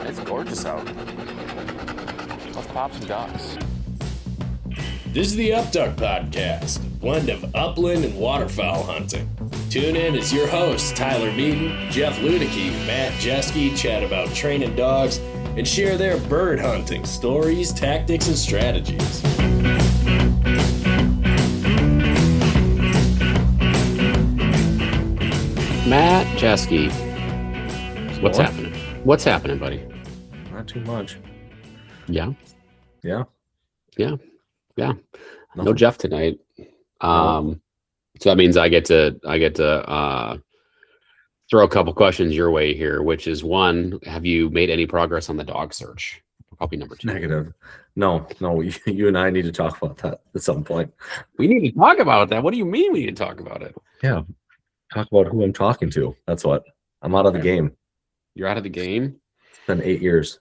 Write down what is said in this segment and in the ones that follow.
It's gorgeous out. Let's pop some ducks. This is the Upduck Podcast, a blend of upland and waterfowl hunting. Tune in as your hosts, Tyler Beaton, Jeff Ludicky, Matt Jeske, chat about training dogs and share their bird hunting stories, tactics, and strategies. Matt Jeske, what's happening? What's happening, buddy? Not too much. Yeah. Nothing. No Jeff tonight. So that means I get to throw a couple questions your way here, which is one, have you made any progress on the dog search? Probably number 2. Negative. No. You and I need to talk about that at some point. We need to talk about that. What do you mean we need to talk about it? Yeah. Talk about who I'm talking to. That's what. I'm out of the game. You're out of the game? It's been 8 years.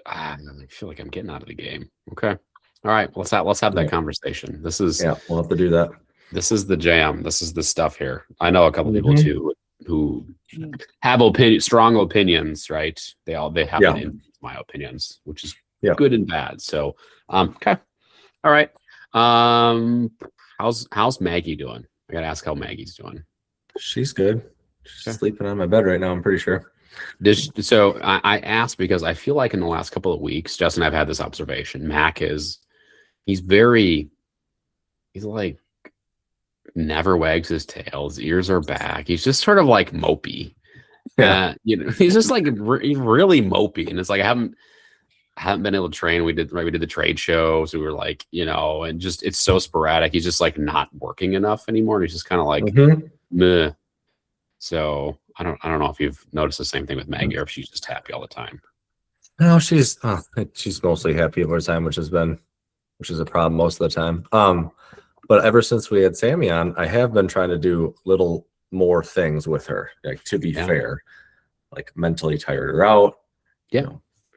I feel like I'm getting out of the game. Okay. All right. Let's have that conversation. We'll have to do that. This is the jam. This is the stuff here. I know a couple people too who have strong opinions, right? They happen in my opinions, which is good and bad. So, okay. All right. How's Maggie doing? I gotta ask how Maggie's doing. She's good. She's sleeping on my bed right now, I'm pretty sure. So I asked because I feel like in the last couple of weeks, Justin and I've had this observation. Mac he's like never wags his tail. His ears are back. He's just sort of like mopey. Yeah. He's just like really mopey. And it's like, I haven't been able to train. We did the trade show. So we were like, and just, it's so sporadic. He's just like not working enough anymore. And he's just kind of like, meh. So I don't know if you've noticed the same thing with Maggie or if she's just happy all the time. No, she's mostly happy all the time, which is a problem most of the time. But ever since we had Sammy on, I have been trying to do little more things with her, like to be fair, like mentally tire her out. Yeah.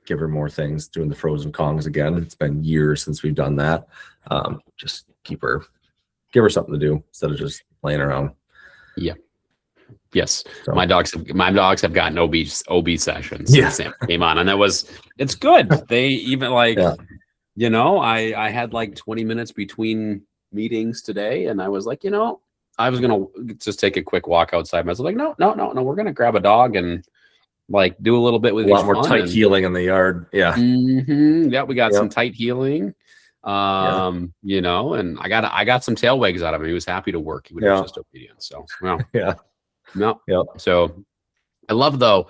Give her more things, doing the frozen Kongs again. It's been years since we've done that. Just give her something to do instead of just playing around. Yeah. Yes. So, my dogs have gotten OB sessions since Sam came on, and it's good. They even I had like 20 minutes between meetings today, and I was like, I was gonna just take a quick walk outside. And I was like, no, we're gonna grab a dog and like do a little bit with a lot more tight healing in the yard. Yeah. Yeah, we got some tight healing. And I got some tail wags out of him. He was happy to work. He was just obedient. So no. Yep. So I love though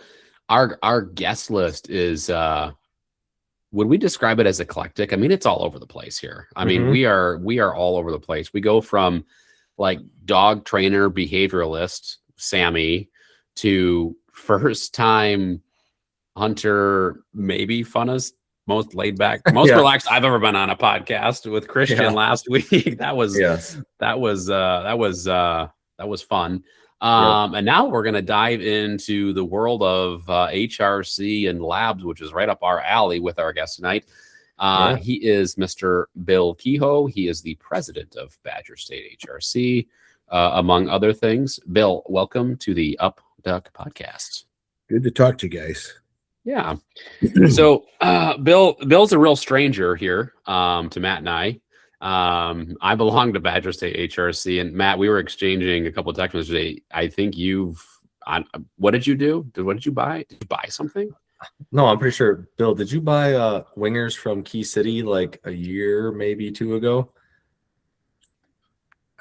our guest list is would we describe it as eclectic? I mean, it's all over the place here. I mean, we are all over the place. We go from like dog trainer behavioralist Sammy to first time hunter, maybe funnest, most laid back, most relaxed I've ever been on a podcast with Christian last week. That was fun. And now we're going to dive into the world of HRC and labs, which is right up our alley with our guest tonight. He is Mr. Bill Kehoe. He is the president of Badger State HRC, among other things. Bill, welcome to the Upduck Podcast. Good to talk to you guys. Yeah. So Bill's a real stranger here to Matt and I. I belong to Badger State HRC, and Matt, we were exchanging a couple of text messages today. I think what did you do? What did you buy? Did you buy something? No, I'm pretty sure. Bill, did you buy wingers from Key City like a year, maybe 2 ago?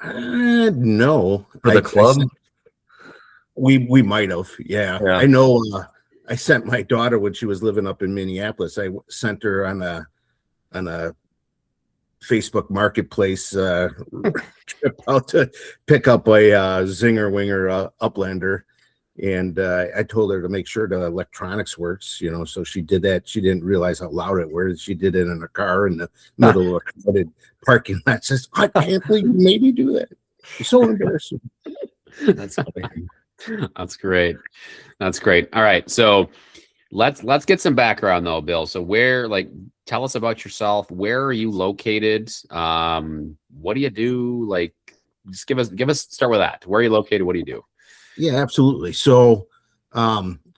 No. For the club? We might have. Yeah. I know. I sent my daughter when she was living up in Minneapolis. I sent her on a Facebook Marketplace trip out to pick up a Zinger Winger Uplander, and I told her to make sure the electronics works. So she did that. She didn't realize how loud it was. She did it in a car in the middle of a crowded parking lot. Says, I can't believe you made me do that. It's so embarrassing. That's funny. That's great. All right. So let's get some background though, Bill. So tell us about yourself. Where are you located? What do you do? Just give us start with that. Where are you located? What do you do? Yeah, absolutely. So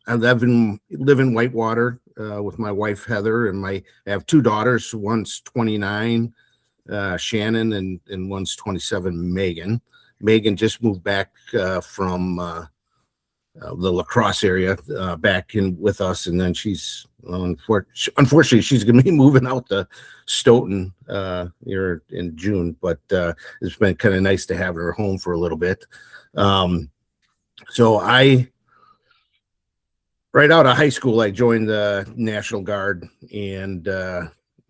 I live in Whitewater with my wife Heather, and I have two daughters. One's 29, Shannon, and one's 27, Megan. Megan just moved back from the La Crosse area back in with us, and then she's unfortunately she's going to be moving out to Stoughton here in June. But it's been kind of nice to have her home for a little bit. So right out of high school, I joined the National Guard and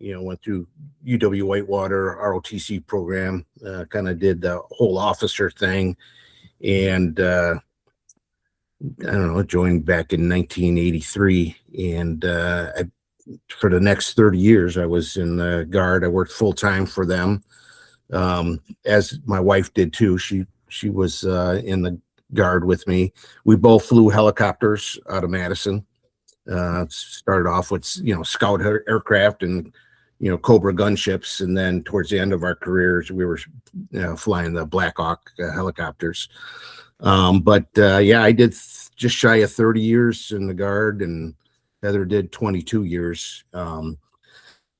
went through UW Whitewater ROTC program. Kind of did the whole officer thing, and joined back in 1983, and for the next 30 years, I was in the Guard. I worked full time for them, as my wife did too. She was in the Guard with me. We both flew helicopters out of Madison. Started off with Scout aircraft and Cobra gunships, and then towards the end of our careers, we were flying the Black Hawk helicopters. I did just shy of 30 years in the Guard, and Heather did 22 years.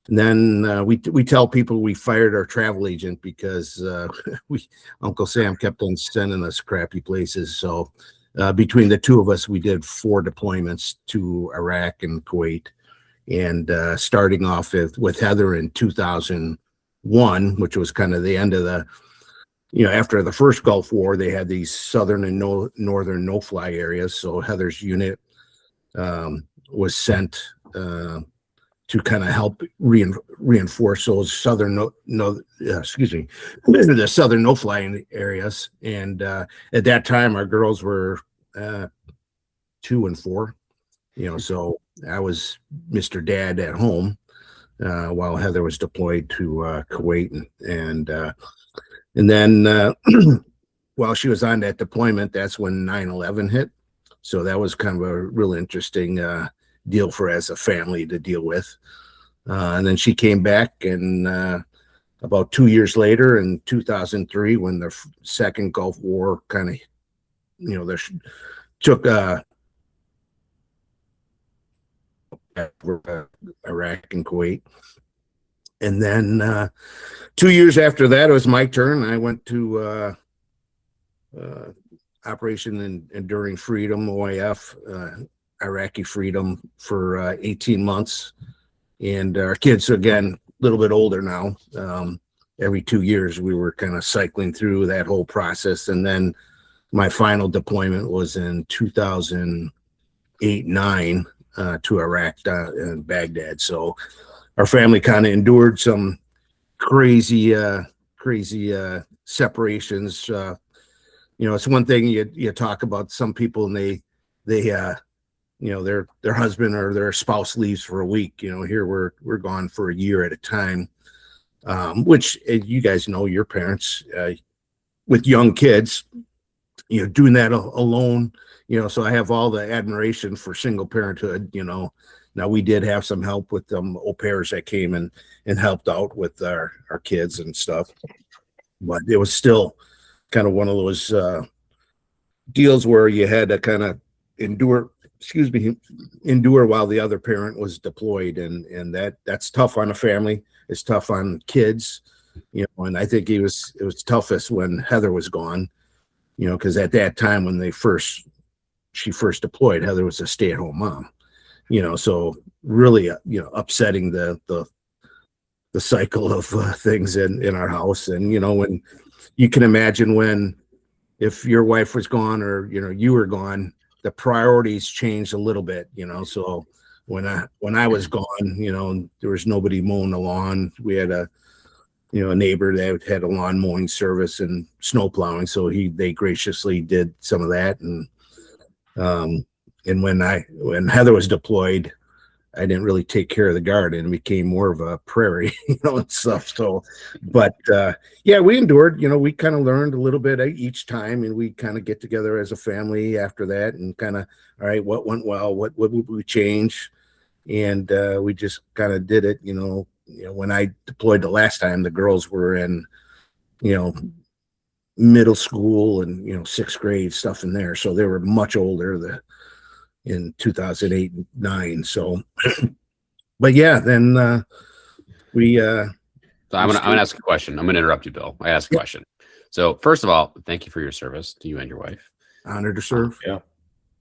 And then we tell people we fired our travel agent because Uncle Sam kept on sending us crappy places. So between the two of us, we did 4 deployments to Iraq and Kuwait. And starting off with Heather in 2001, which was kind of the end of the after the first Gulf War, they had these southern and northern no-fly areas. So Heather's unit was sent to kind of help reinforce those southern the southern no-fly areas. And at that time, our girls were 2 and 4. So I was Mr. Dad at home while Heather was deployed to Kuwait, and then while she was on that deployment, that's when 9/11 hit. So that was kind of a real interesting deal for as a family to deal with. And then she came back, and about 2 years later, in 2003, when the second Gulf War kind of, took Iraq and Kuwait. And then 2 years after that, it was my turn. I went to Operation Enduring Freedom, OIF, Iraqi Freedom, for 18 months. And our kids, again, a little bit older now. Every 2 years, we were kind of cycling through that whole process. And then my final deployment was in 2008-9 to Iraq and Baghdad. So our family kind of endured some crazy separations. It's one thing you talk about some people, and they their husband or their spouse leaves for a week. Here we're gone for a year at a time, which you guys know, your parents with young kids, doing that alone. So I have all the admiration for single parenthood. Now we did have some help with au pairs that came and helped out with our kids and stuff, but it was still kind of one of those deals where you had to kind of endure while the other parent was deployed, and that's tough on a family. It's tough on kids, and I think it was toughest when Heather was gone, because at that time when she first deployed, Heather was a stay-at-home mom. So really, upsetting the cycle of things in our house. And, when you can imagine if your wife was gone or, you were gone, the priorities changed a little bit, so when I was gone, there was nobody mowing the lawn. We had a neighbor that had a lawn mowing service and snow plowing. So they graciously did some of that. And when Heather was deployed, I didn't really take care of the garden. It became more of a prairie, and stuff. So, but we endured. We kind of learned a little bit each time, and we kind of get together as a family after that, and kind of, all right, what went well, what would we change, and we just kind of did it. When I deployed the last time, the girls were in, middle school and 6th grade, stuff in there, so they were much older. in 2008 and 9. So, but yeah, then we. So I'm gonna ask a question. I'm gonna interrupt you, Bill. I ask a question. So first of all, thank you for your service to you and your wife. Honored to serve. Yeah.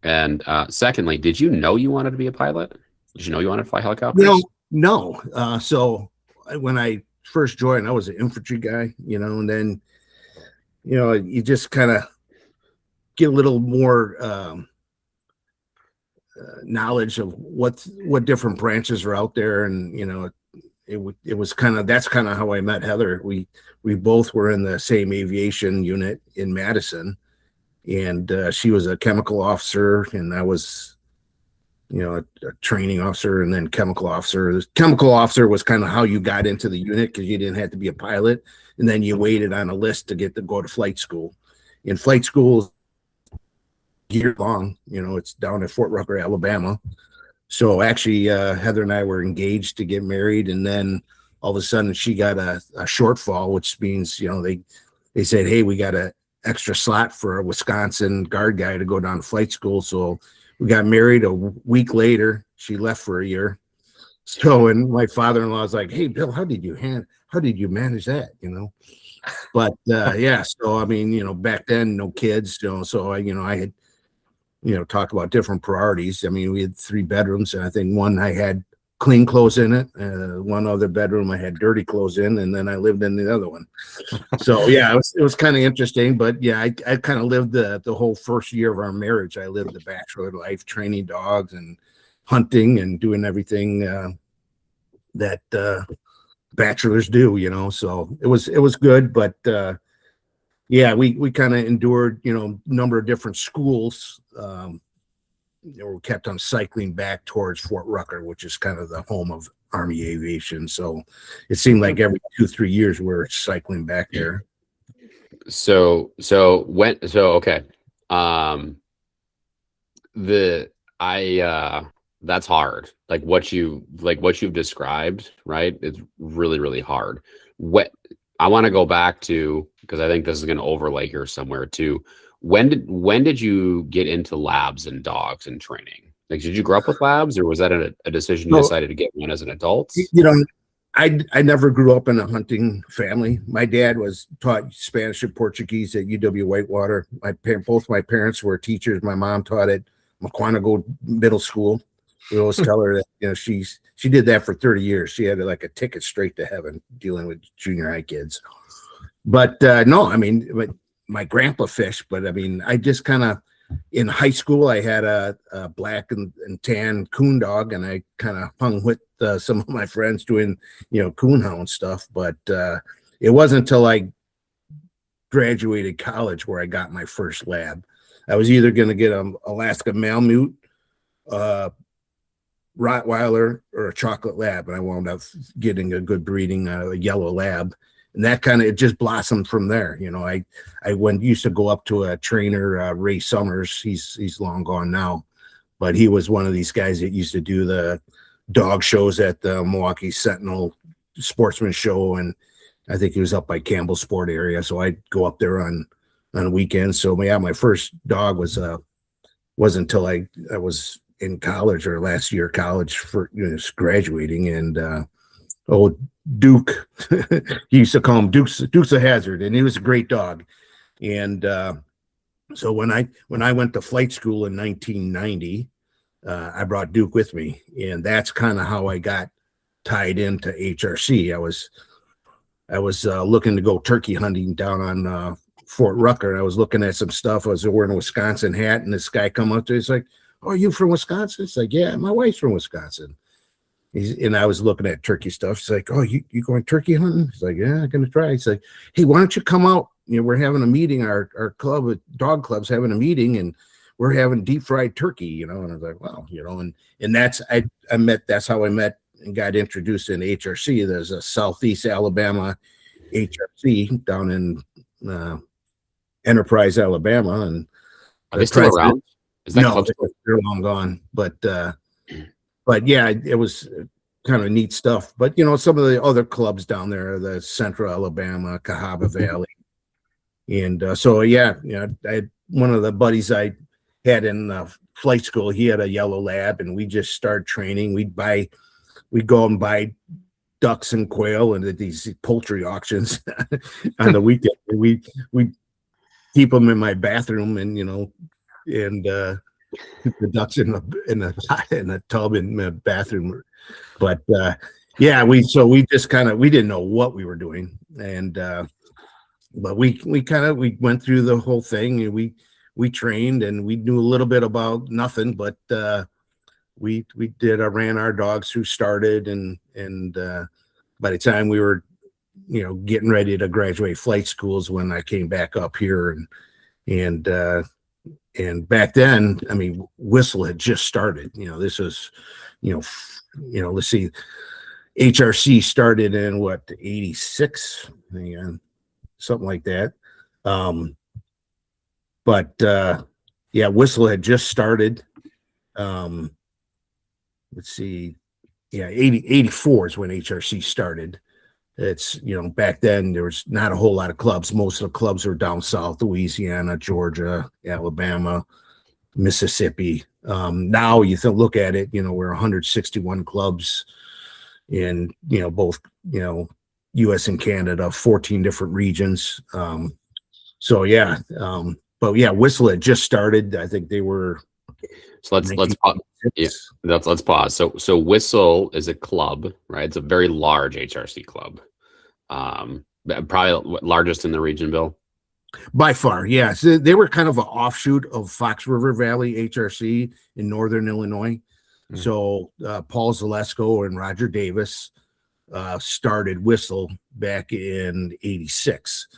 And secondly, did you know you wanted to be a pilot? Did you know you wanted to fly helicopters? No. So when I first joined, I was an infantry guy, and then, you just kind of get a little more knowledge of what different branches are out there. And, it was that's kind of how I met Heather. We both were in the same aviation unit in Madison, and she was a chemical officer, and I was, a training officer, and then chemical officer. The chemical officer was kind of how you got into the unit, because you didn't have to be a pilot, and then you waited on a list to go to flight school. In flight school, year long, it's down at Fort Rucker, Alabama. So actually, Heather and I were engaged to get married, and then all of a sudden she got a shortfall, which means, they said, hey, we got an extra slot for a Wisconsin guard guy to go down to flight school. So we got married a week later. She left for a year. So, and my father-in-law was like, hey, Bill, how did you manage that? But yeah, so I mean, back then, no kids, so I had, talk about different priorities. I mean, we had 3 bedrooms, and I think one I had clean clothes in it. One other bedroom I had dirty clothes in, and then I lived in the other one. So yeah, it was kind of interesting. But yeah, I kind of lived the whole first year of our marriage. I lived the bachelor life, training dogs and hunting and doing everything that bachelors do. So it was good, but yeah, we kind of endured, number of different schools. We kept on cycling back towards Fort Rucker, which is kind of the home of Army aviation. So it seemed like every 2-3 years we're cycling back there. Okay. That's hard. Like what you've described, right? It's really, really hard. I want to go back to, because I think this is going to overlay here somewhere too. When did you get into labs and dogs and training? Like, did you grow up with labs, or was that a decision you decided to get one as an adult? I never grew up in a hunting family. My dad was taught Spanish and Portuguese at UW Whitewater. Both my parents were teachers. My mom taught at McQuanago Middle School. We always tell her that she did that for 30 years. She had like a ticket straight to heaven dealing with junior high kids. But no, I mean, my grandpa fished, but I mean, I just kind of, in high school, I had a black and tan coon dog, and I kind of hung with some of my friends doing, coon hound stuff. But it wasn't until I graduated college where I got my first lab. I was either going to get an Alaska Malamute, Rottweiler, or a chocolate lab, and I wound up getting a good breeding yellow lab. And that kind of, it just blossomed from there. I used to go up to a trainer, Ray Summers. He's long gone now, but he was one of these guys that used to do the dog shows at the Milwaukee Sentinel Sportsman Show. And I think he was up by Campbell Sport area. So I'd go up there on a weekend. So yeah, my first dog wasn't until I was in college, or last year of college, for graduating. And Duke, he used to call him Duke's a Hazard, and he was a great dog. And so when I went to flight school in 1990, I brought Duke with me, and that's kind of how I got tied into HRC. I was looking to go turkey hunting down on Fort Rucker. I was looking at some stuff. I was wearing a Wisconsin hat, and this guy come up to me. He's like, "Oh, are you from Wisconsin?" It's like, "Yeah, my wife's from Wisconsin." And I was looking at turkey stuff. He's like, "Oh, you going turkey hunting?" He's like, "Yeah, I'm going to try." He's like, "Hey, why don't you come out? We're having a meeting. Our club, dog club's having a meeting, and we're having deep fried turkey, And I was like, "Wow," and that's, that's how I met and got introduced in HRC. There's a Southeast Alabama HRC down in Enterprise, Alabama. And are they still around? Is that no, they're long gone. But yeah, it was kind of neat stuff. But some of the other clubs down there, the Central Alabama, Cahaba Valley, and so yeah, I had one of the buddies I had in flight school, he had a yellow lab, and we just started training. We'd go and buy ducks and quail and at these poultry auctions on the weekend. We keep them in my bathroom, and keep the ducks in the tub in the bathroom. But we just we didn't know what we were doing, and but we went through the whole thing, and we trained, and we knew a little bit about nothing, but we ran our dogs who started, and by the time we were getting ready to graduate flight schools, when I came back up here, and back then, I mean, Whistle had just started. This was let's see, HRC started in 86, something like that. Whistle had just started. Let's see, 84 is when HRC started. It's, back then there was not a whole lot of clubs. Most of the clubs were down south, Louisiana, Georgia, Alabama, Mississippi. Now you look at it, we're 161 clubs in, both, US and Canada, 14 different regions. Whistle had just started. I think they were. So let's pause. So Whistle is a club, right? It's a very large HRC club. Probably largest in the region, Bill. By far, yeah. So they were kind of an offshoot of Fox River Valley HRC in northern Illinois. Mm-hmm. So Paul Zalesko and Roger Davis started Whistle back in 86.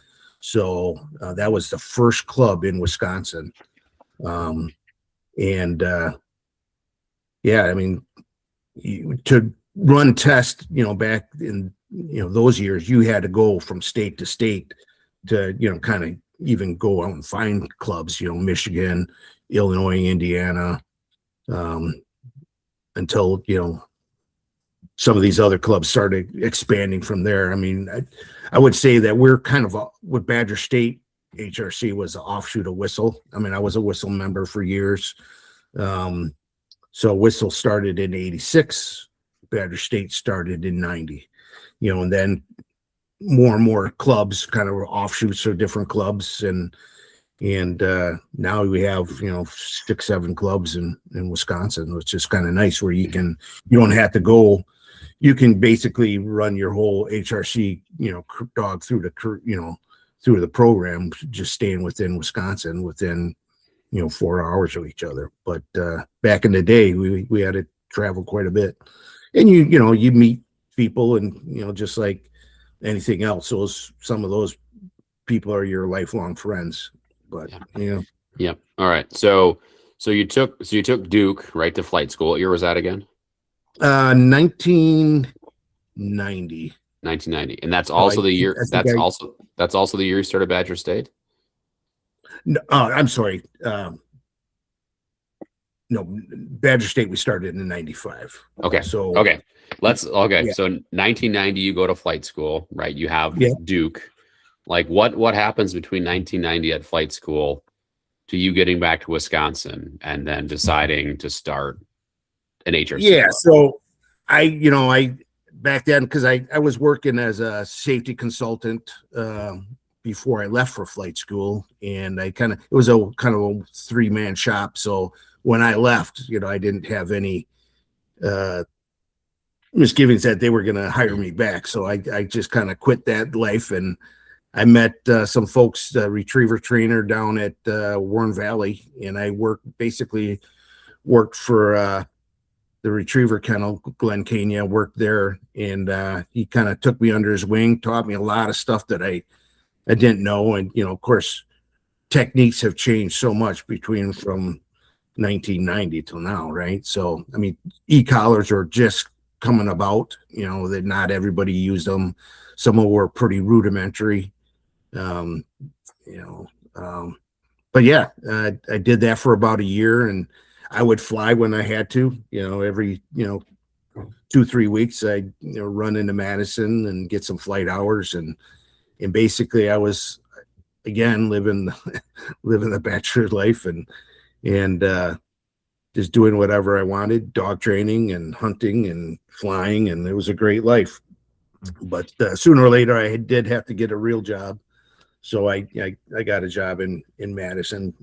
So that was the first club in Wisconsin. I mean, to run tests, back in, those years, you had to go from state to state to, kind of even go out and find clubs, Michigan, Illinois, Indiana, until, some of these other clubs started expanding from there. I mean, I would say that we're kind of what Badger State HRC was an offshoot of Whistle. I mean, I was a Whistle member for years. So Whistle started in 86, Badger State started in 90, and then more and more clubs kind of were offshoots of different clubs. And now we have, 6-7 clubs in Wisconsin, which is kind of nice, where you don't have to go. You can basically run your whole HRC, dog through the program, just staying within Wisconsin within, 4 hours of each other. But back in the day, we had to travel quite a bit, and you meet people, and just like anything else, some of those people are your lifelong friends. But yeah. All right. So you took Duke right to flight school. What year was that again? 1990. 1990, and that's also the year. That's also the year you started Badger State. No, I'm sorry. No, Badger State we started in 95. Okay. So 1990 you go to flight school, right? You have Duke. Like what happens between 1990 at flight school to you getting back to Wisconsin and then deciding to start an HRC? Yeah. So I back then, because I was working as a safety consultant before I left for flight school, and it was a kind of a 3-man shop. So when I left, I didn't have any misgivings that they were going to hire me back. So I just kind of quit that life, and I met some folks, the retriever trainer down at Warren Valley, and I worked for the retriever kennel, Glenn Kenya, worked there, and he kind of took me under his wing, taught me a lot of stuff that I didn't know. And, of course, techniques have changed so much from 1990 till now, right? So, I mean, e-collars are just coming about, that not everybody used them. Some of them were pretty rudimentary, but yeah, I did that for about a year, and I would fly when I had to, every, 2-3 weeks, I'd run into Madison and get some flight hours. And basically I was, again, living the bachelor life. And just doing whatever I wanted, dog training and hunting and flying, and it was a great life. But sooner or later, I did have to get a real job. So I got a job in Madison,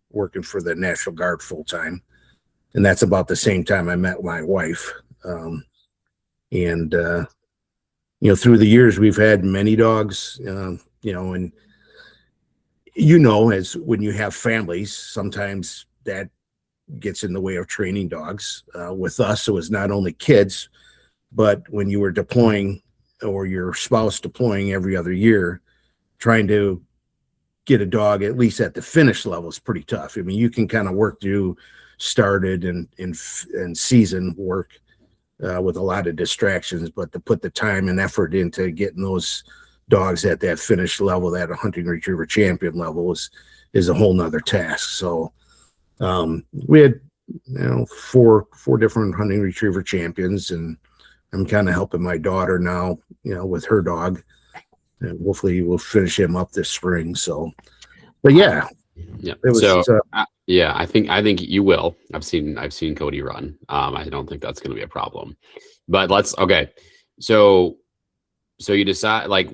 working for the National Guard full time, and that's about the same time I met my wife. And through the years, we've had many dogs. And as when you have families, sometimes that gets in the way of training dogs. With us, it was not only kids, but when you were deploying or your spouse deploying every other year, trying to get a dog at least at the finish level is pretty tough. I mean, you can kind of work through started and season work with a lot of distractions, but to put the time and effort into getting those dogs at that finish level, that hunting retriever champion level is a whole nother task. So we had four different hunting retriever champions, and I'm kind of helping my daughter now, with her dog, and hopefully we'll finish him up this spring. So, but yeah. It was, I think you will. I've seen Cody run. I don't think that's going to be a problem. But okay. So you decide, like,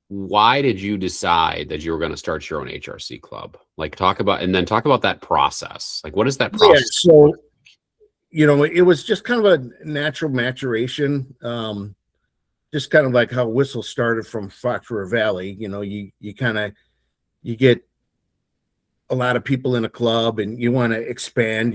why did you decide that you were going to start your own HRC club? Like, talk about that process. Like, what is that process? Yeah, so, it was just kind of a natural maturation. Just kind of like how Whistle started from Fox River Valley. You get a lot of people in a club and you want to expand,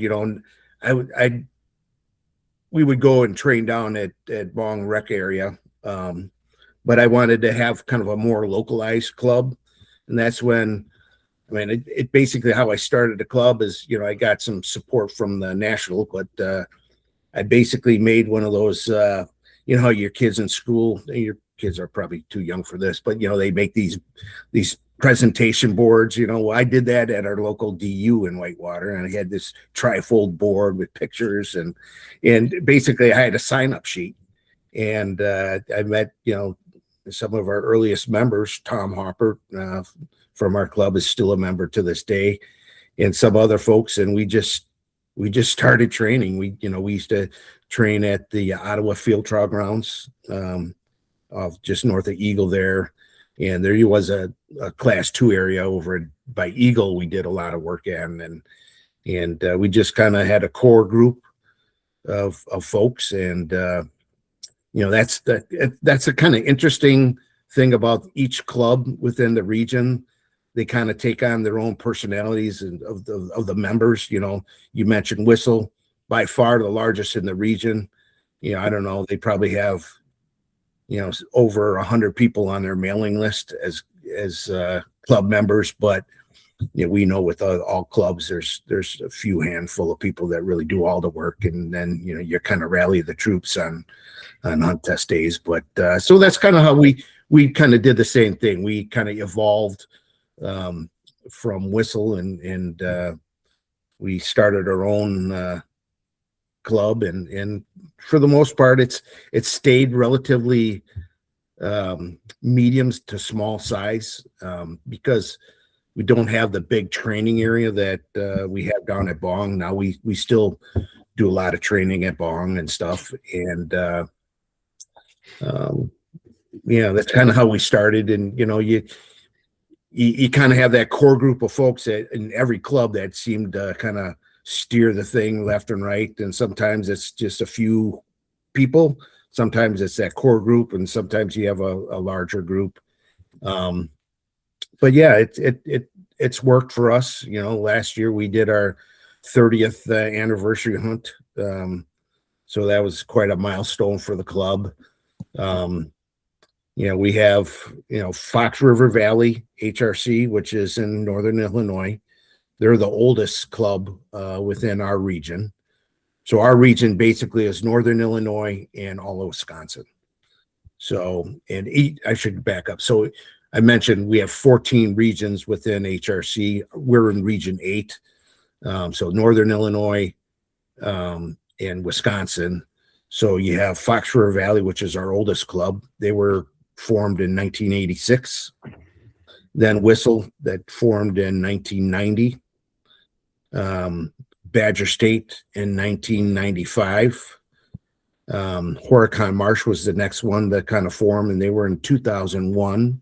we would go and train down at Bong Rec area. But I wanted to have kind of a more localized club. And that's when, it basically how I started the club is, I got some support from the national, but I basically made one of those, how your kids in school, your kids are probably too young for this, but they make these presentation boards. I did that at our local DU in Whitewater, and I had this trifold board with pictures, and basically I had a sign-up sheet, and I met some of our earliest members. Tom Hopper from our club is still a member to this day, and some other folks, and we just started training. We used to train at the Ottawa Field Trial Grounds, off just north of Eagle there. And there was a class 2 area over by Eagle we did a lot of work in, and we just kind of had a core group of folks, and that's a kind of interesting thing about each club within the region. They kind of take on their own personalities and of the members. You mentioned Whistle, by far the largest in the region. I don't know, they probably have over 100 people on their mailing list as club members, but we know with all clubs there's a few handful of people that really do all the work, and then you kind of rally the troops on hunt test days. But so that's kind of how we kind of did the same thing. We kind of evolved from Whistle, and we started our own club, and for the most part it's stayed relatively mediums to small size, because we don't have the big training area that we have down at Bong. Now we still do a lot of training at Bong and stuff, and that's kind of how we started. And you kind of have that core group of folks in every club that seem to kind of steer the thing left and right. And sometimes it's just a few people. Sometimes it's that core group, and sometimes you have a larger group. But yeah, it's worked for us. Last year we did our 30th anniversary hunt. So that was quite a milestone for the club. We have, Fox River Valley HRC, which is in Northern Illinois. They're the oldest club within our region. So our region basically is Northern Illinois and all of Wisconsin. So, I should back up. So I mentioned we have 14 regions within HRC. We're in region 8. So Northern Illinois and Wisconsin. So you have Fox River Valley, which is our oldest club. They were formed in 1986. Then Whistle, that formed in 1990. Badger State in 1995. Horicon Marsh was the next one that kind of formed, and they were in 2001.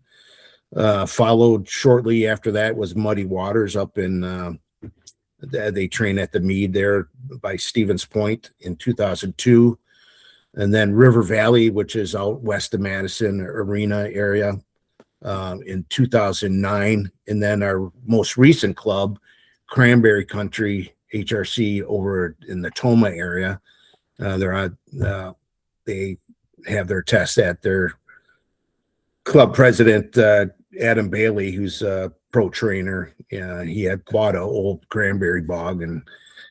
Followed shortly after that was Muddy Waters up in, they train at the Mead there by Stevens Point in 2002. And then River Valley, which is out west of Madison Arena area, in 2009. And then our most recent club, Cranberry Country HRC over in the Toma area. They have their test at their club president, Adam Bailey, who's a pro trainer. He had bought an old cranberry bog, and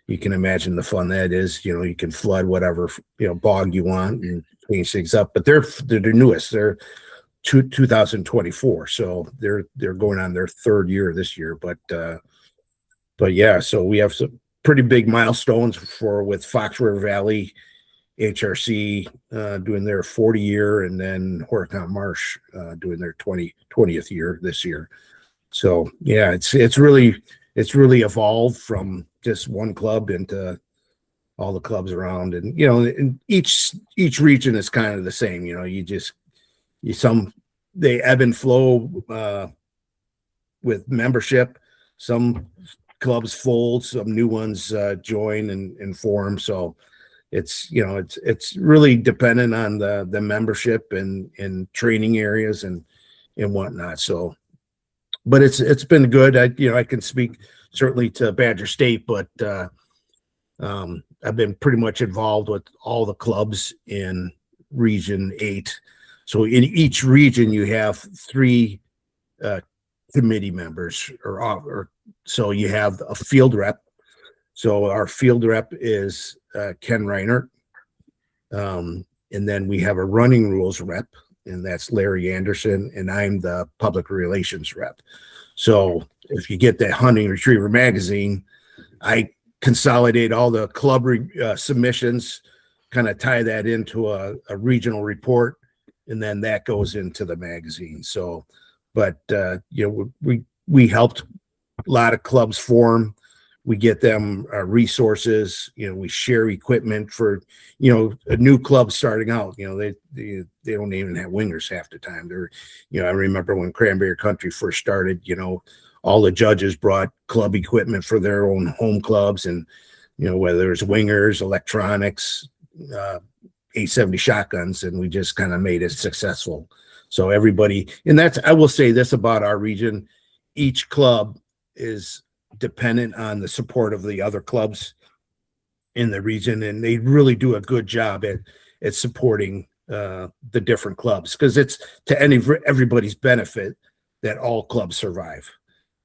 you can imagine the fun that is. You can flood whatever bog you want and change things up. But they're the newest. They're 2024, so they're going on their third year this year. But yeah, so we have some pretty big milestones with Fox River Valley HRC doing their 40 year, and then Horicon Marsh doing their 20th year this year. So yeah, it's really evolved from just one club into all the clubs around, and and each region is kind of the same. They ebb and flow with membership. Some clubs fold, some new ones join and form. So it's really dependent on the membership and training areas and whatnot. So, but it's been good. I can speak certainly to Badger State, but I've been pretty much involved with all the clubs in Region 8. So in each region, you have 3 committee members, or so you have a field rep. So our field rep is Ken Reinert, and then we have a running rules rep, and that's Larry Anderson, and I'm the public relations rep. So if you get that Hunting Retriever magazine, I consolidate all the club submissions, kind of tie that into a regional report, and then that goes into the magazine. So, but we helped a lot of clubs form. We get them resources. We share equipment for a new club starting out. They don't even have wingers half the time. I remember when Cranberry Country first started. All the judges brought club equipment for their own home clubs, and whether it's wingers, electronics, 870 shotguns, and we just kind of made it successful. So everybody, and I will say this about our region: each club is dependent on the support of the other clubs in the region, and they really do a good job at supporting the different clubs, because it's to everybody's benefit that all clubs survive.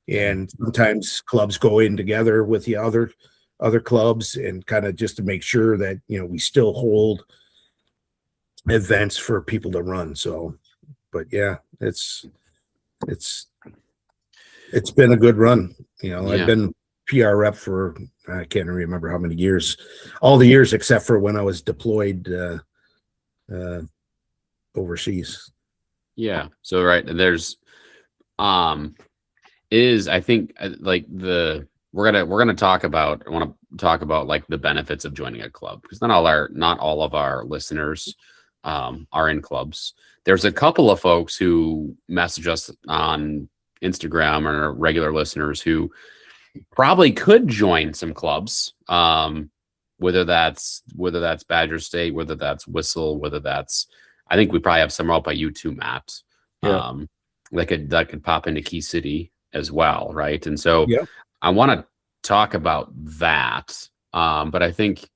And sometimes clubs go in together with the other clubs, and kind of just to make sure that we still hold events for people to run. So, but yeah, it's been a good run. I've been PR rep for, I can't remember how many years, all the years except for when I was deployed overseas. Yeah. So, right. There's, I think like we're going to talk about, I want to talk about like the benefits of joining a club, because not all of our listeners are in clubs. There's a couple of folks who message us on Instagram and are regular listeners who probably could join some clubs, whether that's Badger State, whether that's Whistle, whether that's, I think we probably have some up by you too, Matt. Yeah. That could pop into Key City as well, right? And so I want to talk about that, but I think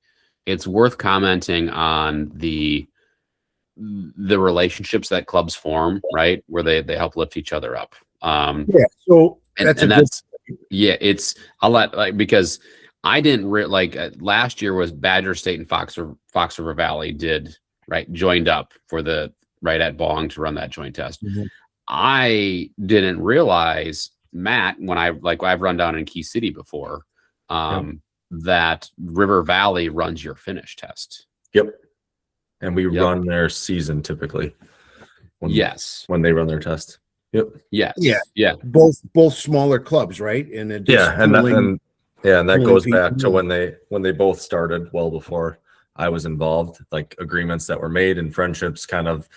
it's worth commenting on the relationships that clubs form, right, where they help lift each other up. So because I didn't last year was Badger State and Fox River Valley joined up for the at Bong to run that joint test. Mm-hmm. I didn't realize, Matt, when I've run down in Key City before, that River Valley runs your finish test. Yep. And we run their season typically. When they run their test. Yep. Yes. Yeah. Both smaller clubs, right? And and Yeah, and that goes back to when they both started, well before I was involved, like agreements that were made and friendships kind of,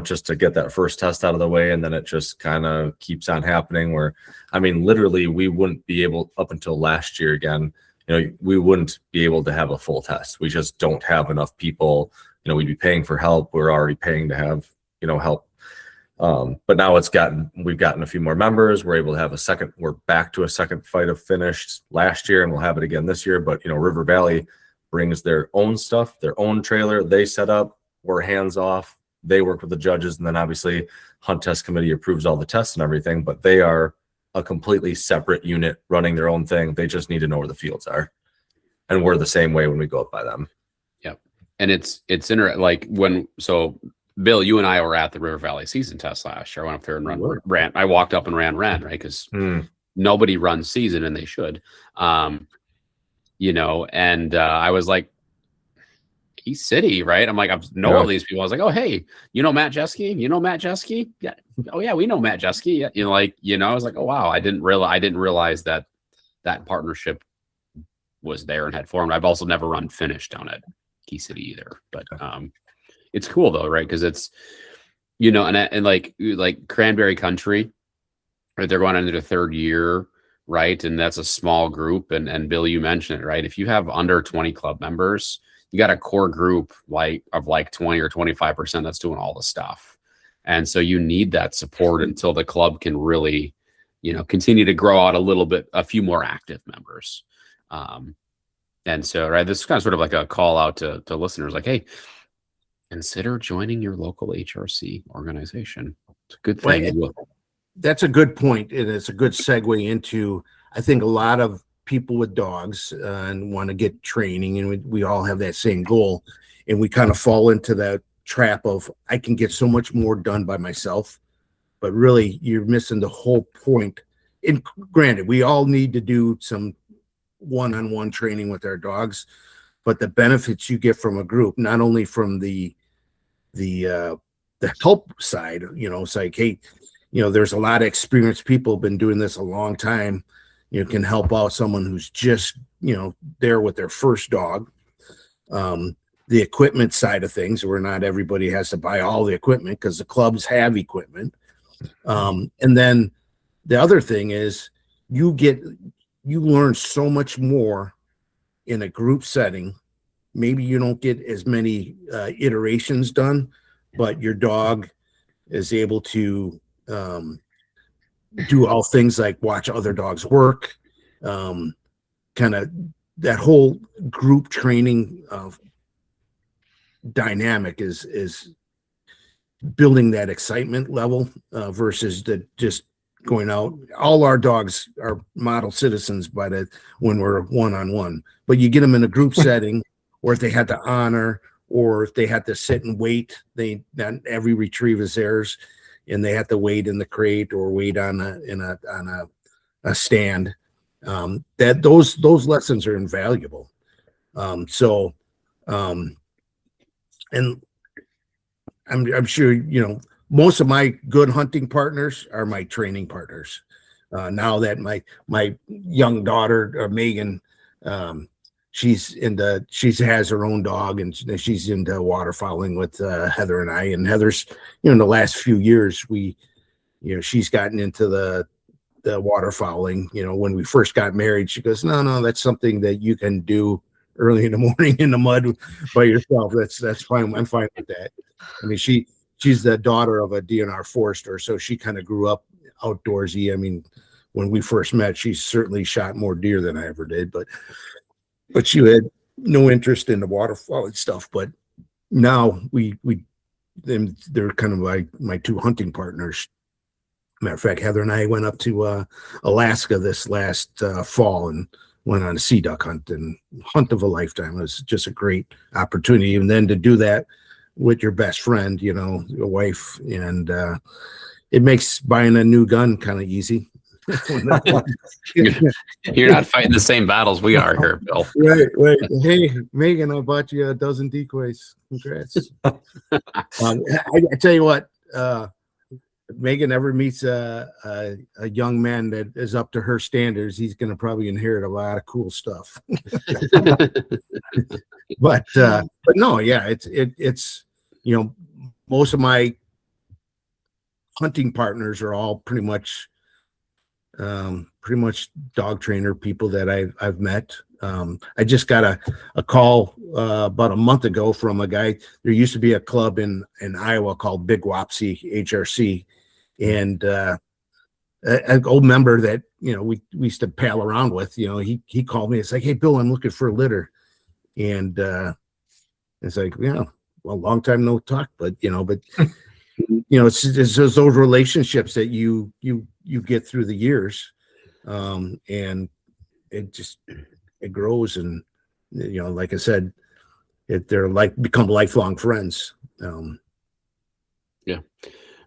just to get that first test out of the way. And then it just kind of keeps on happening where, I mean, literally we wouldn't be able, up until last year again, we wouldn't be able to have a full test. We just don't have enough people. We'd be paying for help. We're already paying to have, help. But now we've gotten a few more members. We're able to have we're back to a second fight of finished last year, and we'll have it again this year. But, River Valley brings their own stuff, their own trailer. They set up, we're hands off. They work with the judges. And then obviously Hunt Test Committee approves all the tests and everything, but they are a completely separate unit running their own thing. They just need to know where the fields are. And we're the same way when we go up by them. Yep. And it's Bill, you and I were at the River Valley season test last year. I went up there and ran. I walked up and ran, right? Because nobody runs season, and they should. I was like, East City, right? I'm like, I know all these people. I was like, oh, hey, Matt Jeske? Matt Jeske? Yeah. Oh yeah, we know Matt Jeske. Yeah. I was like, oh wow, I didn't realize that partnership was there and had formed. I've also never run finish down at Key City either, but it's cool though, right? Because it's and like Cranberry Country, right? They're going into their third year, right? And that's a small group. And Bill, you mentioned it, right? If you have under 20 club members, you got a core group of 20 or 25% that's doing all the stuff. And so you need that support until the club can really, continue to grow out a few more active members. And so, right, this is kind of sort of like a call out to listeners, like, hey, consider joining your local HRC organization. It's a good thing. Well, that's a good point, and it's a good segue into, I think, a lot of people with dogs and want to get training, and we all have that same goal, and we kind of fall into that trap of, I can get so much more done by myself, but really you're missing the whole point. And granted, we all need to do some one-on-one training with our dogs, but the benefits you get from a group, not only from the help side, it's like, hey, there's a lot of experienced people who've been doing this a long time. Can help out someone who's just, there with their first dog. The equipment side of things, where not everybody has to buy all the equipment because the clubs have equipment. And then the other thing is you learn so much more in a group setting. Maybe you don't get as many iterations done, but your dog is able to do all things like watch other dogs work, kind of that whole group training dynamic is building that excitement level versus just going out. All our dogs are model citizens when we're one-on-one, but you get them in a group setting, or if they had to honor, or if they had to sit and wait, not every retrieve is theirs, and they have to wait in the crate or wait on a stand. That those lessons are invaluable. And I'm sure most of my good hunting partners are my training partners. Now that my young daughter Megan, she has her own dog, and she's into waterfowling with Heather and I. And Heather's, in the last few years, she's gotten into the waterfowling. When we first got married, she goes, no, that's something that you can do early in the morning in the mud by yourself. That's fine. I'm fine with that. I mean, she's the daughter of a DNR forester, so she kind of grew up outdoorsy. I mean, when we first met, she certainly shot more deer than I ever did, but she had no interest in the waterfowling stuff. But now they're kind of like my two hunting partners. Matter of fact, Heather and I went up to Alaska this last fall and went on a sea duck hunt, and hunt of a lifetime. It was just a great opportunity. And then to do that with your best friend, your wife, and it makes buying a new gun kind of easy. You're not fighting the same battles we are here, Bill. Right. Hey, Megan, I bought you a dozen decoys. Congrats. I tell you what, Megan ever meets a young man that is up to her standards, he's going to probably inherit a lot of cool stuff. but no, yeah, it's most of my hunting partners are all pretty much dog trainer people that I've met. I just got a call about a month ago from a guy. There used to be a club in Iowa called Big Wapsie HRC, and an old member that we used to pal around with. He called me. It's like, hey Bill, I'm looking for a litter, and it's like, well, long time no talk, but it's those relationships that you get through the years, and it grows, and like I said, they're become lifelong friends. Yeah,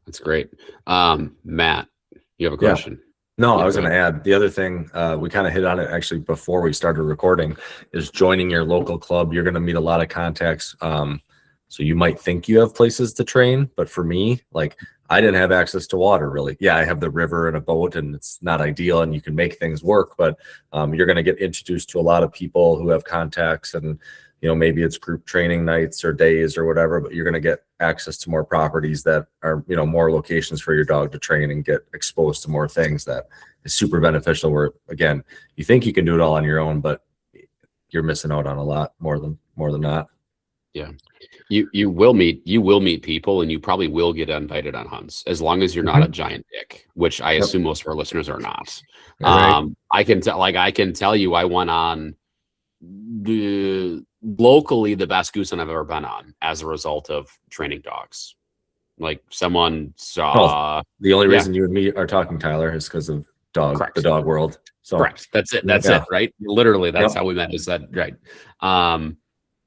that's great. Matt, you have a question? Yeah. No, I was going to add the other thing. We kind of hit on it actually before we started recording. Is joining your local club. You're going to meet a lot of contacts. So you might think you have places to train, but for me, like, I didn't have access to water really. Yeah, I have the river and a boat, and it's not ideal, and you can make things work, but you're going to get introduced to a lot of people who have contacts, and maybe it's group training nights or days or whatever, but you're going to get access to more properties that are more locations for your dog to train and get exposed to more things. That is super beneficial, where again, you think you can do it all on your own, but you're missing out on a lot more than not. Yeah. You will meet people, and you probably will get invited on hunts, as long as you're not a giant dick, which I assume most of our listeners are not. Right. I can tell you, I went on locally the best goose hunt I've ever been on as a result of training dogs. Like, someone saw the only reason you and me are talking, Tyler, is because of the dog world. So correct. That's it. That's it. Right. Literally, that's how we met. Is that right?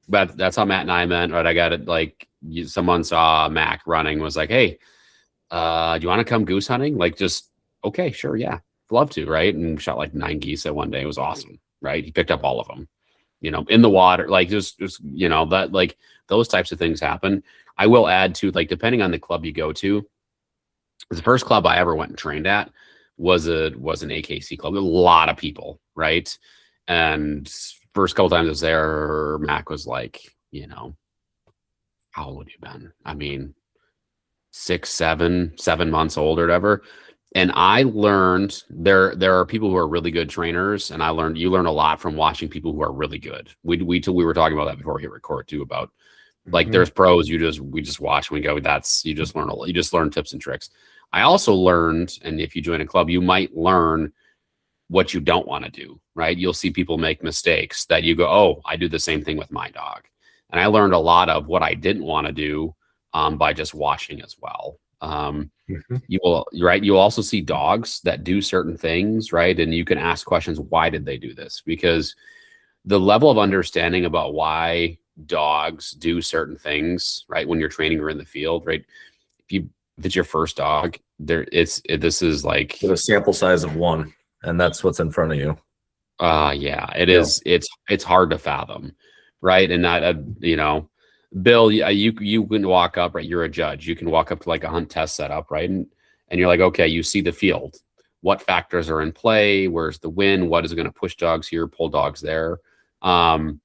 But that's how Matt and I met, right? I got it. Like, someone saw Mac running, was like, hey, do you want to come goose hunting? Like, just, okay, sure. Yeah. Love to. Right. And shot like 9 geese at one day. It was awesome. Right. He picked up all of them, in the water, like just, that, like, those types of things happen. I will add to, like, depending on the club you go to, the first club I ever went and trained at was an AKC club. A lot of people. Right. And first couple times I was there, Mac was like, how old would you been? I mean, 6, 7 months old or whatever. And I learned there are people who are really good trainers, and you learn a lot from watching people who are really good. We were talking about that before we hit record too, about like, there's pros we just watch and we go, you just learn tips and tricks. I also learned, and if you join a club, you might learn what you don't want to do, right? You'll see people make mistakes that you go, oh, I do the same thing with my dog. And I learned a lot of what I didn't want to do by just watching as well. You'll also see dogs that do certain things, right? And you can ask questions, why did they do this? Because the level of understanding about why dogs do certain things, right, when you're training or in the field, right? If it's your first dog, this is like a sample size of one. And that's what's in front of you. Yeah, it is. It's hard to fathom, right? And not, Bill, you can walk up, right? You're a judge. You can walk up to like a hunt test setup, right? And you're like, okay, you see the field. What factors are in play? Where's the wind? What is going to push dogs here, pull dogs there? And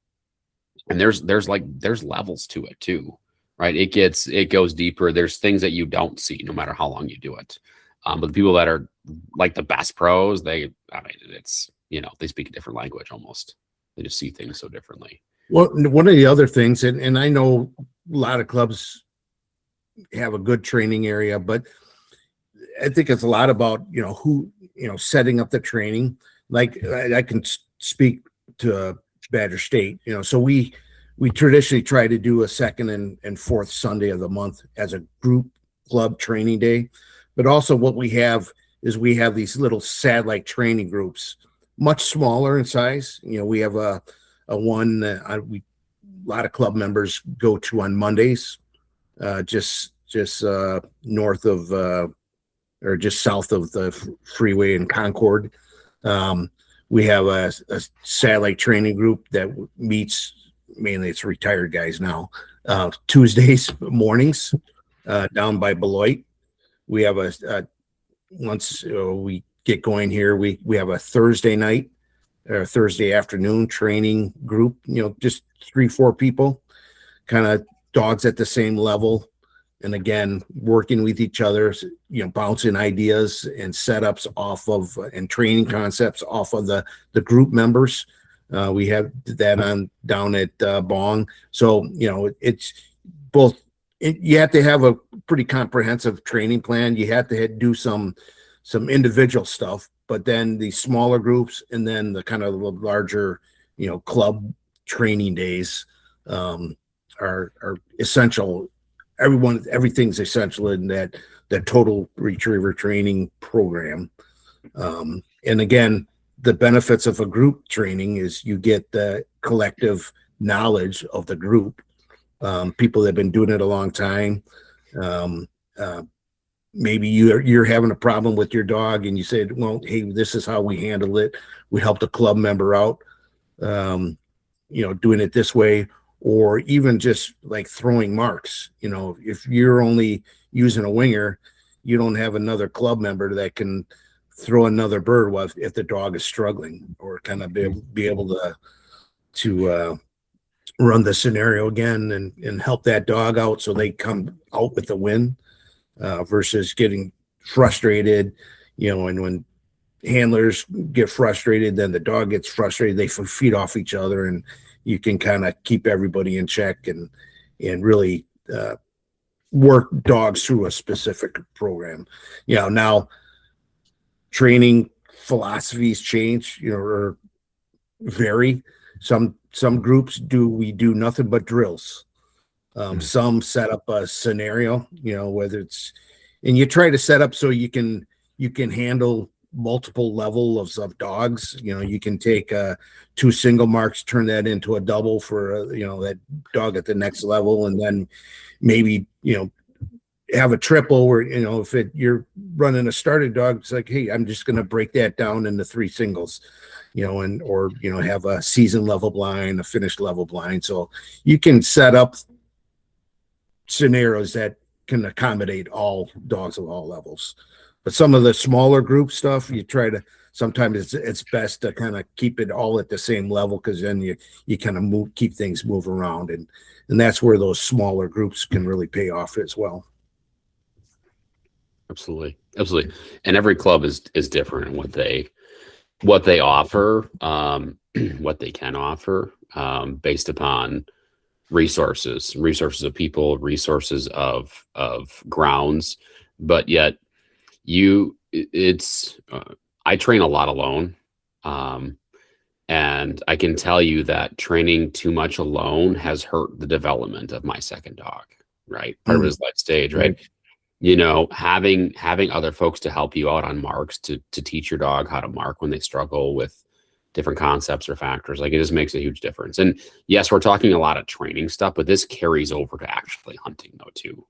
there's levels to it too, right? It goes deeper. There's things that you don't see no matter how long you do it. But the people that are like the best pros, they speak a different language almost. They just see things so differently. Well, one of the other things, and I know a lot of clubs have a good training area, but I think it's a lot about, who, setting up the training. Like, I can speak to Badger State, so we traditionally try to do a second and fourth Sunday of the month as a group club training day. But also what we have is these little satellite training groups, much smaller in size. We have a one that a lot of club members go to on Mondays, just north of or just south of the freeway in Concord. We have a satellite training group that meets, mainly it's retired guys now, Tuesdays mornings down by Beloit. we have once we get going here, we have a Thursday night or Thursday afternoon training group, just 3-4 people, kind of dogs at the same level. And again, working with each other, bouncing ideas and setups off of and training concepts off of the group members. We have that down at Bong. So, it's both. You have to have a pretty comprehensive training plan. You have to do some individual stuff, but then the smaller groups and then the kind of larger, club training days are essential. Everything's essential in that total retriever training program. And again, the benefits of a group training is you get the collective knowledge of the group. People that have been doing it a long time. Maybe you're having a problem with your dog and you said, well, hey, this is how we handle it. We helped a club member out, doing it this way. Or even just like throwing marks. If you're only using a winger, you don't have another club member that can throw another bird if the dog is struggling, or kind of be able to run the scenario again and help that dog out so they come out with a win, versus getting frustrated, and when handlers get frustrated, then the dog gets frustrated, they feed off each other, and you can kind of keep everybody in check and really work dogs through a specific program. Now training philosophies change, or vary. Some groups we do nothing but drills. Some set up a scenario, whether it's, and you try to set up so you can handle multiple levels of dogs. You can take 2 single marks, turn that into a double for that dog at the next level, and then maybe have a triple where if you're running a started dog, it's like, hey, I'm just going to break that down into 3 singles, or have a season level blind, a finished level blind, so you can set up scenarios that can accommodate all dogs of all levels. But some of the smaller group stuff, you try to, sometimes it's best to kind of keep it all at the same level, because then you kind of keep things move around, and that's where those smaller groups can really pay off as well. Absolutely. And every club is different in what they offer, what they can offer, based upon resources of people, resources of grounds, but yet I train a lot alone. And I can tell you that training too much alone has hurt the development of my second dog, right? Part of his life stage, right? Having other folks to help you out on marks, to teach your dog how to mark when they struggle with different concepts or factors, like, it just makes a huge difference. And yes, we're talking a lot of training stuff, but this carries over to actually hunting though too,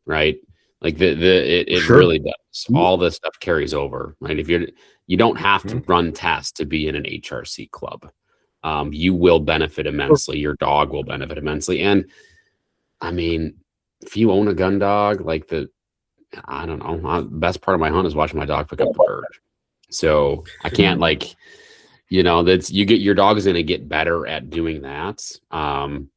right? Like it sure. Really does. All this stuff carries over, right? If you don't have to run tests to be in an HRC club. You will benefit immensely. Your dog will benefit immensely. And I mean, if you own a gun dog, I don't know, the best part of my hunt is watching my dog pick up the bird. So I can't your dog is going to get better at doing that. And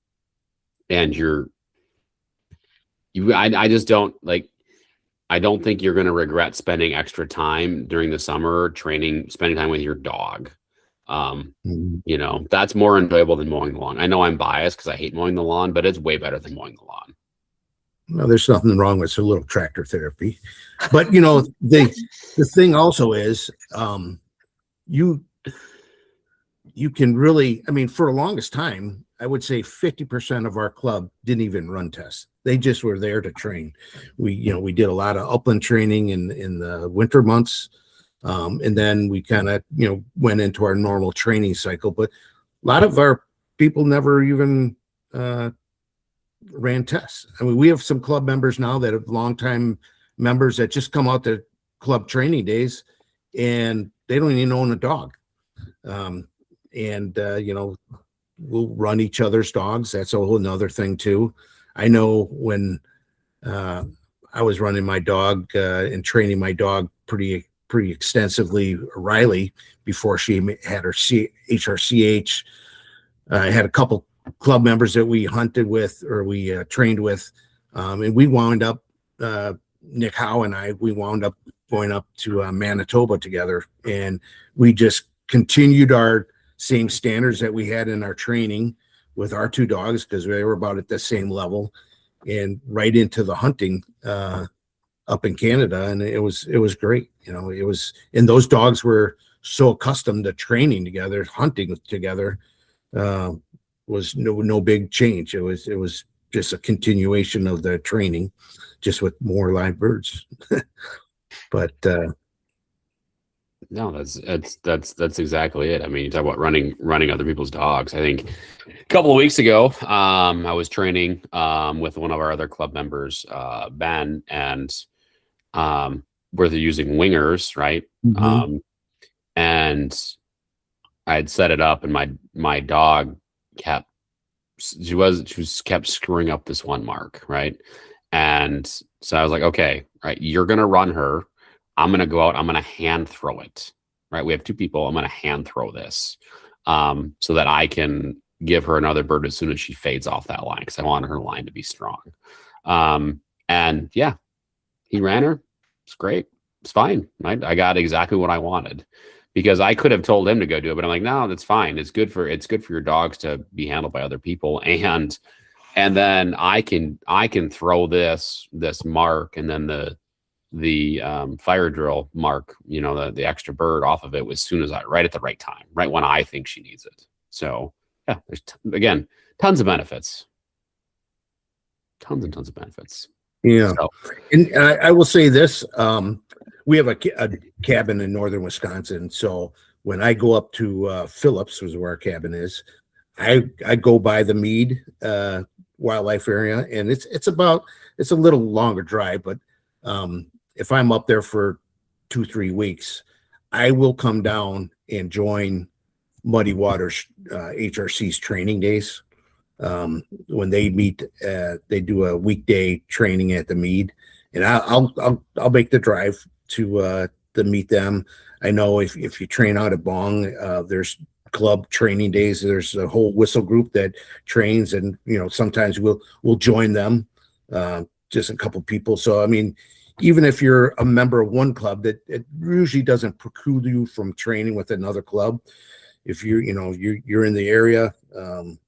I don't think you're going to regret spending extra time during the summer spending time with your dog. That's more enjoyable than mowing the lawn. I know I'm biased because I hate mowing the lawn, but it's way better than mowing the lawn. Well, there's nothing wrong with a little tractor therapy, but the thing also is, you can really, for the longest time, I would say 50% of our club didn't even run tests. They just were there to train. We did a lot of upland training in the winter months. And then we kind of, went into our normal training cycle, but a lot of our people never even, ran tests. We have some club members now that have longtime members that just come out to club training days and they don't even own a dog. We'll run each other's dogs. That's a whole nother thing too. I know when I I was running my dog and training my dog pretty extensively, Riley, before she had her HRCH. I had a couple club members that we hunted with or we trained with, and we wound up, Nick Howe and I, we wound up going up to Manitoba together, and we just continued our same standards that we had in our training with our two dogs, because they were about at the same level, and right into the hunting up in Canada. And it was great. And those dogs were so accustomed to training together, hunting together, was no big change. It was just a continuation of the training, just with more live birds. But no, that's exactly it. I mean, you talk about running other people's dogs. I think a couple of weeks ago, I was training with one of our other club members, Ben, and where they're using wingers, right? Mm-hmm. And I had set it up, and my dog kept screwing up this one mark, right? And so I was like, okay, right, you're gonna run her. I'm going to go out. I'm going to hand throw it, right? We have two people. I'm going to hand throw this so that I can give her another bird as soon as she fades off that line, because I want her line to be strong. And yeah, he ran her. It's great. It's fine. Right? I got exactly what I wanted, because I could have told him to go do it, but I'm like, no, that's fine. It's good for your dogs to be handled by other people. And then I can throw this mark, and then the fire drill mark, the extra bird off of it as soon as right at the right time, right when I think she needs it. So yeah, there's again, tons of benefits, tons of benefits. Yeah. So. And I will say this, we have a cabin in northern Wisconsin. So when I go up to Phillips, was where our cabin is, I go by the Mead wildlife area, and it's a little longer drive, but if I'm up there for 2-3 weeks, I will come down and join Muddy Waters HRC's training days. When they meet, they do a weekday training at the Mead, and I'll make the drive to meet them. I know if you train out at Bong, there's club training days. There's a whole whistle group that trains, and sometimes we'll join them, just a couple people. So I mean, even if you're a member of one club, that it usually doesn't preclude you from training with another club. If you're in the area, and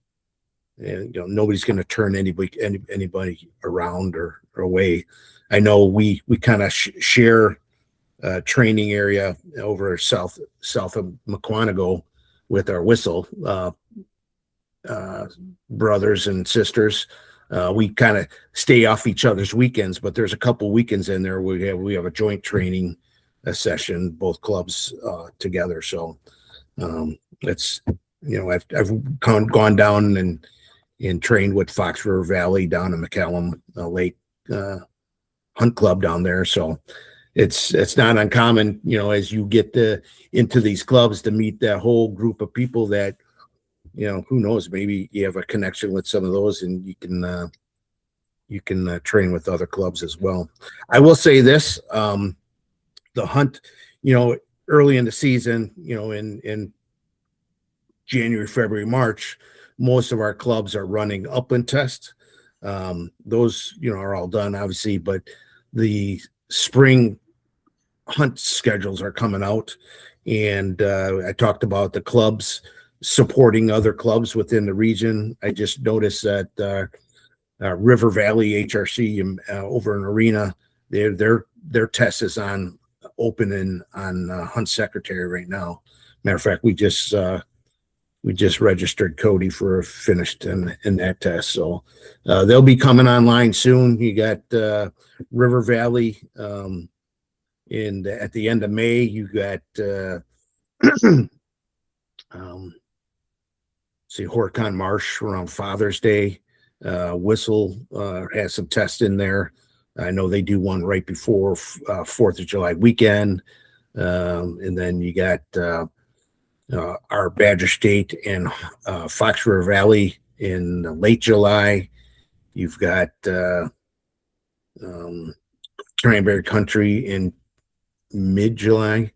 nobody's going to turn anybody around or away. I know we kind of share a training area over south of Mukwonago with our whistle brothers and sisters. We kind of stay off each other's weekends, but there's a couple weekends in there where we have a joint training session, both clubs together. So it's I've gone down and trained with Fox River Valley down in McCallum Lake Hunt Club down there. So it's not uncommon, as you get into these clubs, to meet that whole group of people that. Who knows? Maybe you have a connection with some of those, and you can train with other clubs as well. I will say this: the hunt, early in the season, in January, February, March, most of our clubs are running upland tests. Those, are all done, obviously, but the spring hunt schedules are coming out, and I talked about the clubs supporting other clubs within the region. I just noticed that River Valley HRC over in Arena, their test is open on Hunt Secretary right now. Matter of fact, we just registered Cody for finished in that test, so they'll be coming online soon. You got River Valley at the end of May. You got Horicon Marsh around Father's Day. Whistle has some tests in there. I know they do one right before 4th of July weekend. And then you got our Badger State and Fox River Valley in late July. You've got Cranberry Country in mid-July,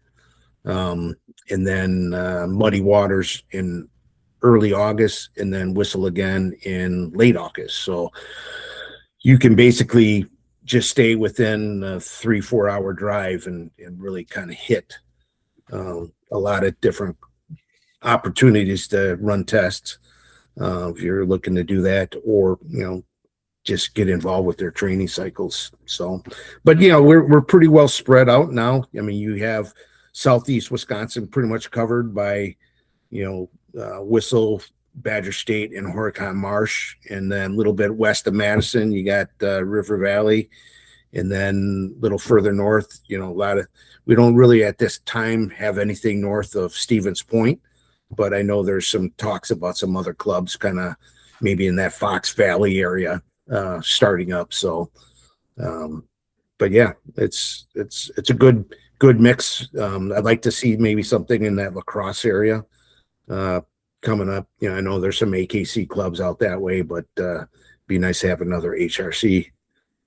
and then Muddy Waters in early August, and then Whistle again in late August. So you can basically just stay within a 3-4 hour drive and really kind of hit a lot of different opportunities to run tests if you're looking to do that, or just get involved with their training cycles. So, but we're pretty well spread out now. I mean, you have Southeast Wisconsin pretty much covered by Whistle, Badger State, and Horicon Marsh, and then a little bit west of Madison you got River Valley, and then a little further north we don't really at this time have anything north of Stevens Point, but I know there's some talks about some other clubs kind of maybe in that Fox Valley area starting up. So but yeah, it's a good mix. I'd like to see maybe something in that La Crosse area coming up. I know there's some AKC clubs out that way, but be nice to have another HRC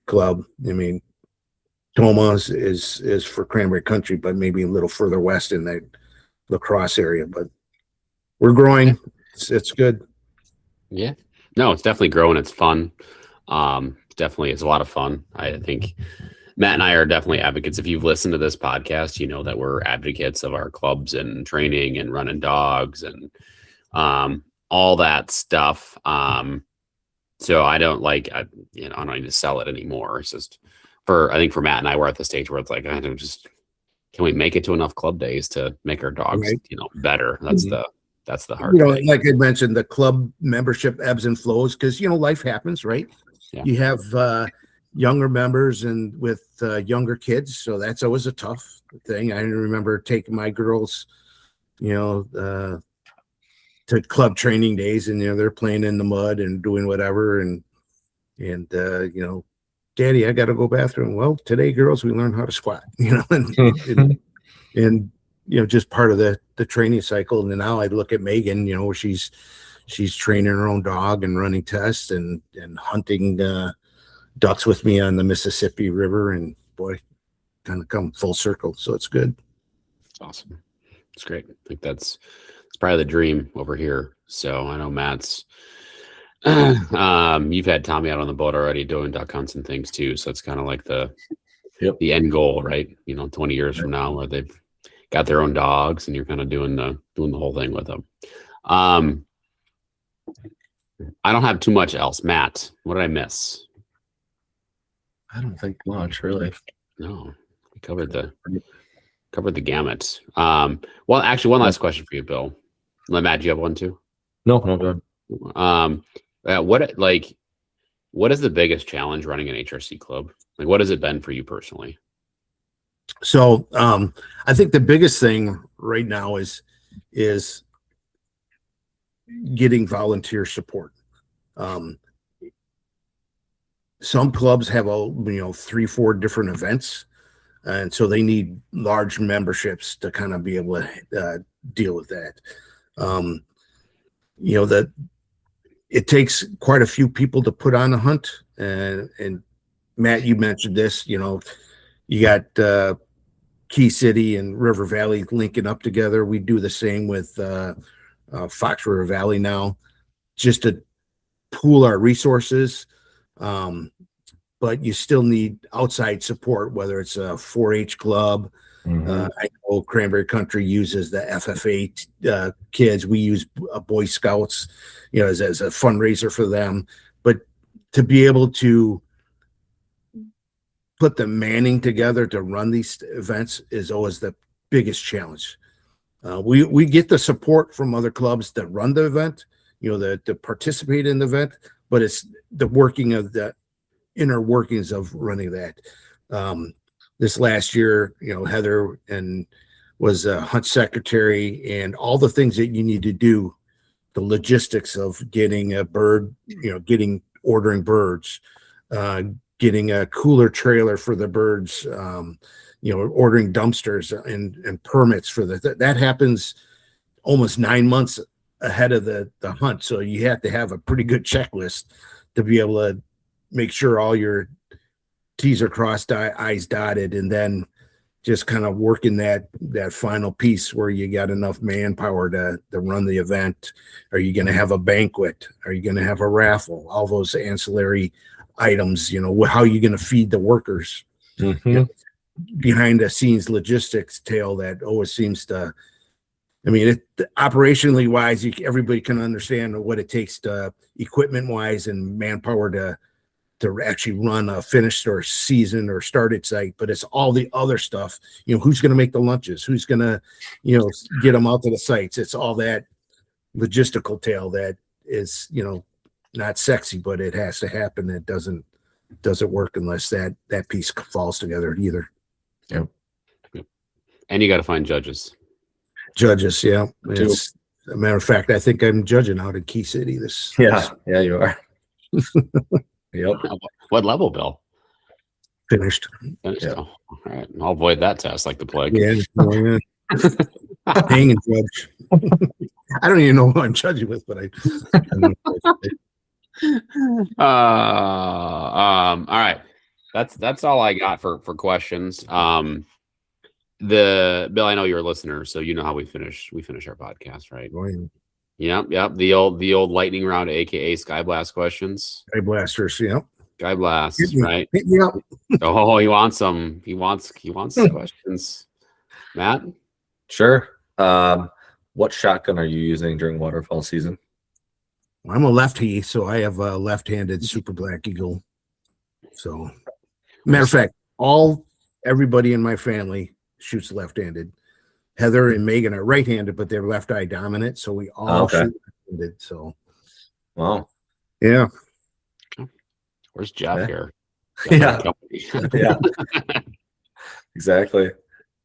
club. I mean, Toma's is for Cranberry Country, but maybe a little further west in that La Crosse area. But we're growing. It's good. Yeah. No, it's definitely growing. It's fun. Definitely, it's a lot of fun. I think Matt and I are definitely advocates. If you've listened to this podcast, you know that we're advocates of our clubs and training and running dogs and all that stuff. So I don't I don't need to sell it anymore. It's just I think for Matt and I, we're at the stage where it's like, I don't can we make it to enough club days to make our dogs, better? That's that's the hard thing. Like I mentioned, the club membership ebbs and flows because, life happens, right? Yeah. You have younger members and with younger kids. So that's always a tough thing. I remember taking my girls, to club training days, and, they're playing in the mud and doing whatever. And Daddy, I got to go bathroom. Well, today, girls, we learn how to squat, and just part of the training cycle. And then now I look at Megan, where she's training her own dog and running tests and hunting ducks with me on the Mississippi River, and boy, kind of come full circle. So it's good. It's awesome. It's great. I think it's probably the dream over here. So I know Matt's you've had Tommy out on the boat already doing duck hunts and things too. So it's kind of like the end goal, right? 20 years from now, where they've got their own dogs and you're kind of doing the whole thing with them. I don't have too much else. Matt, what did I miss? I don't think much, really. No, we covered the gamut. Well, actually, one last question for you, Bill. Matt, do you have one too? No, go ahead. What is the biggest challenge running an HRC club? Like, what has it been for you personally? So I think the biggest thing right now is getting volunteer support. Some clubs have 3-4 different events, and so they need large memberships to kind of be able to deal with that. That it takes quite a few people to put on a hunt, and Matt, you mentioned this. You got Key City and River Valley linking up together. We do the same with Fox River Valley now, just to pool our resources. But you still need outside support, whether it's a 4-H club. I know Cranberry Country uses the FFA kids. We use Boy Scouts, as a fundraiser for them. But to be able to put the manning together to run these events is always the biggest challenge. We get the support from other clubs that run the event, that participate in the event, but it's the working of the inner workings of running that. This last year, Heather was a hunt secretary, and all the things that you need to do, the logistics of getting a bird, ordering birds, getting a cooler trailer for the birds, ordering dumpsters and permits for that happens almost 9 months ahead of the hunt. So you have to have a pretty good checklist to be able to make sure all your T's are crossed, I's dotted, and then just kind of working that final piece where you got enough manpower to run the event. Are you going to have a banquet? Are you going to have a raffle? All those ancillary items, how are you going to feed the workers? Mm-hmm. Behind the scenes logistics tale that always seems to, operationally wise, everybody can understand what it takes to equipment wise and manpower to actually run a finished or season or started site, but it's all the other stuff. Who's going to make the lunches? Who's going to, get them out to the sites? It's all that logistical tale that is, not sexy, but it has to happen. It doesn't work unless that piece falls together either. Yep. And you got to find judges. Yeah. As a matter of fact, I think I'm judging out in Key City this. Yeah, you are. Yep. What level, Bill? Finished. Yeah. All right. I'll avoid that test like the plague. Yeah. Hanging judge. I don't even know who I'm judging with, but all right. That's all I got for questions. Bill, I know you're a listener, so you know how we finish our podcast, right? Yep. The old lightning round, aka Sky Blast questions. Sky Blasters, Sky Blast, right? Yep. Oh, he wants some. He wants questions. Matt? Sure. What shotgun are you using during waterfowl season? I'm a lefty, so I have a left-handed Super Black Eagle. So, matter of fact, everybody in my family shoots left-handed. Heather and Megan are right-handed, but they're left eye dominant, so we all shoot left-handed. So, wow, yeah. Where's Jeff here? Yeah, exactly.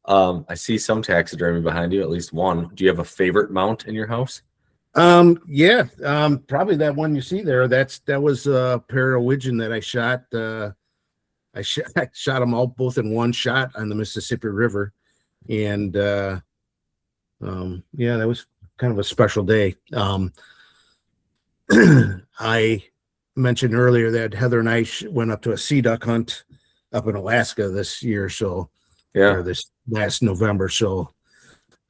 I see some taxidermy behind you, at least one. Do you have a favorite mount in your house? Probably that one you see there. That was a pair of widgeon that I shot. I shot them all both in one shot on the Mississippi River. And that was kind of a special day. I mentioned earlier that Heather and I went up to a sea duck hunt up in Alaska this year, this last November. So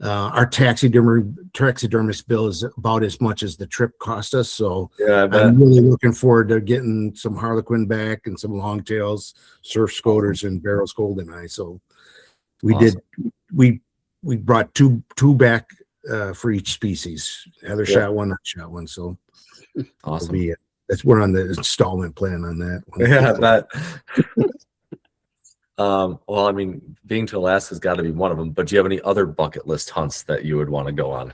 our taxidermist bill is about as much as the trip cost us. So I'm really looking forward to getting some harlequin back and some longtails, surf scoters, and Barrow's goldeneye. So we we brought two back for each species. Heather shot one, I shot one. So awesome. We're on the installment plan on that one. Yeah, that. Well, I mean, being to Alaska's got to be one of them. But do you have any other bucket list hunts that you would want to go on?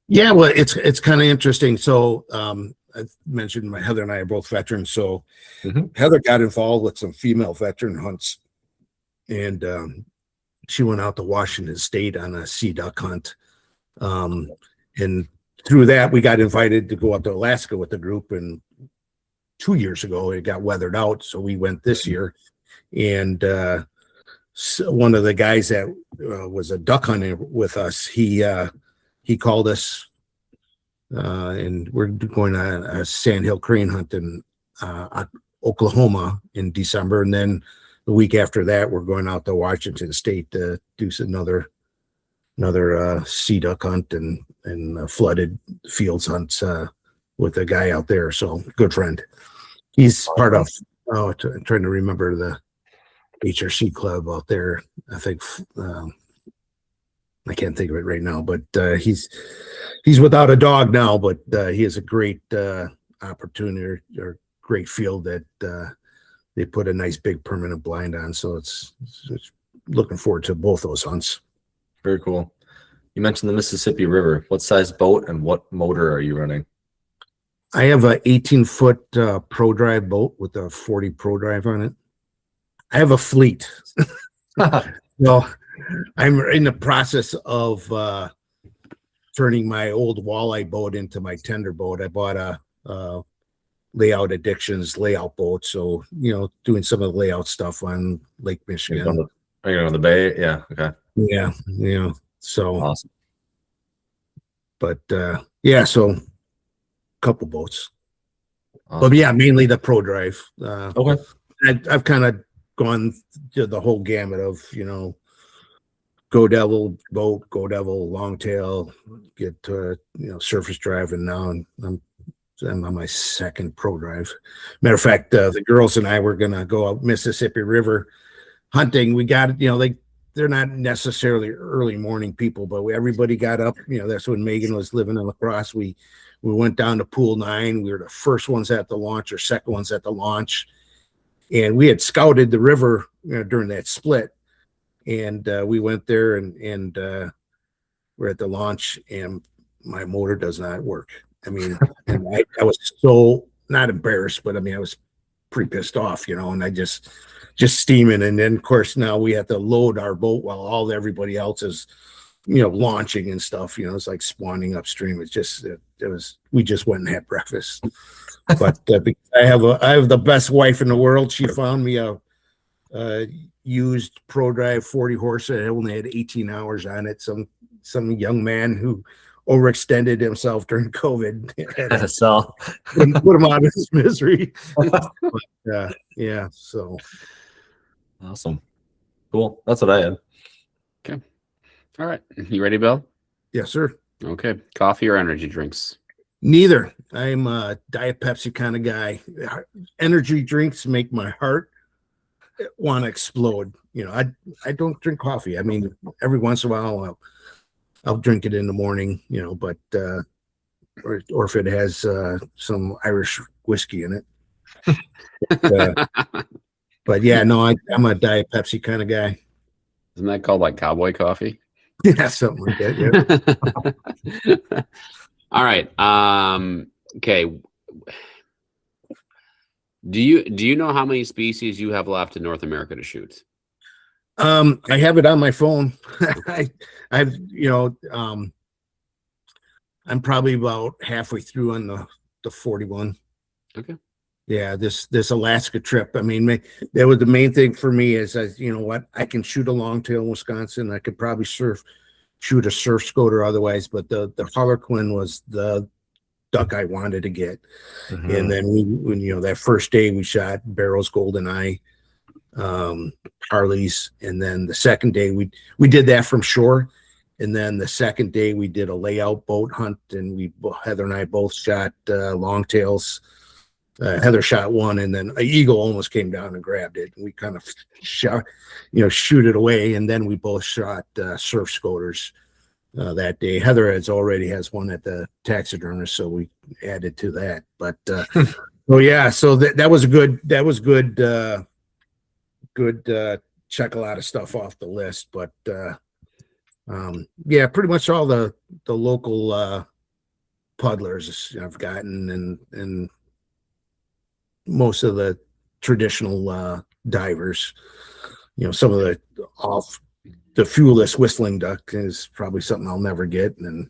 Yeah, well, it's kind of interesting. So I mentioned Heather and I are both veterans. So Heather got involved with some female veteran hunts, and she went out to Washington State on a sea duck hunt. And through that, we got invited to go up to Alaska with the group. And 2 years ago, it got weathered out, so we went this year. And so one of the guys that was a duck hunter with us, he called us, and we're going on a sandhill crane hunt in Oklahoma in December. And then the week after that, we're going out to Washington State to do another sea duck hunt and flooded fields hunts with a guy out there. So good friend. He's part of, I'm trying to remember the HRC club out there. I think I can't think of it right now, but he's without a dog now, but he has a great opportunity or great field that they put a nice big permanent blind on. So it's looking forward to both those hunts. Very cool. You mentioned the Mississippi River. What size boat and what motor are you running? I have a 18-foot Pro Drive boat with a 40 Pro Drive on it. I have a fleet. Well, I'm in the process of turning my old walleye boat into my tender boat. I bought a Layout Addictions layout boat. So, doing some of the layout stuff on Lake Michigan. Are you on the bay? Yeah. Okay. Yeah. So awesome. But so a couple boats. Awesome. But yeah, mainly the Pro Drive. Okay. I've kind of gone to the whole gamut of, Go Devil boat, Go Devil longtail, get to, surface drive, and now I'm on my second pro drive. Matter of fact, the girls and I were gonna go up Mississippi River hunting. We got, they're not necessarily early morning people, but everybody got up. That's when Megan was living in La Crosse. We went down to Pool 9. We were the first ones at the launch, or second ones at the launch, and we had scouted the river during that split. And we went there and we're at the launch, and my motor does not work. I mean, and I was so not embarrassed, but I mean, I was pretty pissed off, and I just steaming. And then of course now we have to load our boat while everybody else is, launching and stuff. It's like spawning upstream. It's just we just went and had breakfast. But I have the best wife in the world. She found me a used Pro Drive 40 horse that only had 18 hours on it. Some young man who overextended himself during COVID. So put him out of his misery. But, yeah. So awesome. Cool. That's what I had. Okay. All right. You ready, Bill? Yes, sir. Okay. Coffee or energy drinks? Neither. I'm a Diet Pepsi kind of guy. Energy drinks make my heart want to explode. I don't drink coffee. I mean, every once in a while I'll drink it in the morning, but or if it has some Irish whiskey in it. But yeah, no, I'm a Diet Pepsi kind of guy. Isn't that called like cowboy coffee? Yeah, something like that. Yeah. All right. Okay. Do you know how many species you have left in North America to shoot? I have it on my phone. I'm probably about halfway through on the 41. Okay. Yeah, this Alaska trip. I mean, that was the main thing for me is, I can shoot a longtail in Wisconsin. I could probably shoot a surf scoter otherwise, but the Harlequin was the duck I wanted to get. Mm-hmm. And then when that first day we shot Barrow's Golden Eye, Harley's, and then the second day we did that from shore, and then the second day we did a layout boat hunt, and Heather and I both shot longtails. Heather shot one, and then an eagle almost came down and grabbed it. We kind of shot, shoot it away, and then we both shot surf scoters that day. Heather already has one at the taxidermist, so we added to that. But oh yeah, so that was good. Check a lot of stuff off the list, but yeah, pretty much all the local puddlers I've gotten, and most of the traditional divers. Some of the fuelless whistling duck is probably something I'll never get, and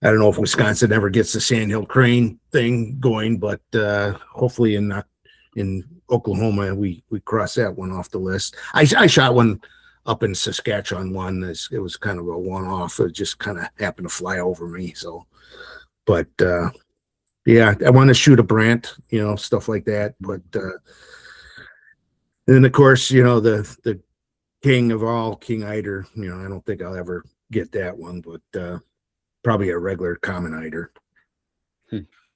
I don't know if Wisconsin ever gets the sandhill crane thing going, but hopefully in Oklahoma we cross that one off the list. I shot one up in Saskatchewan. It was kind of a one-off. It just kind of happened to fly over me. So, but yeah, I want to shoot a Brant, stuff like that. But and then of course, the king of all, King Eider. I don't think I'll ever get that one, but probably a regular common Eider.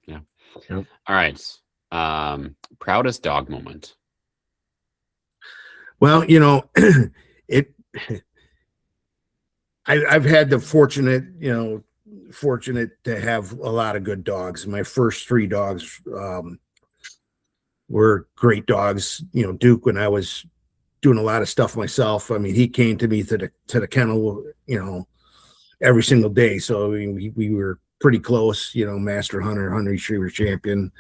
Yeah. Yep. All right. Proudest dog moment. Well, I've had the fortunate to have a lot of good dogs. My first 3 dogs were great dogs. Duke, when I was doing a lot of stuff myself, I mean, he came to me to the kennel, every single day. So we were pretty close, master hunter, hunter retriever champion.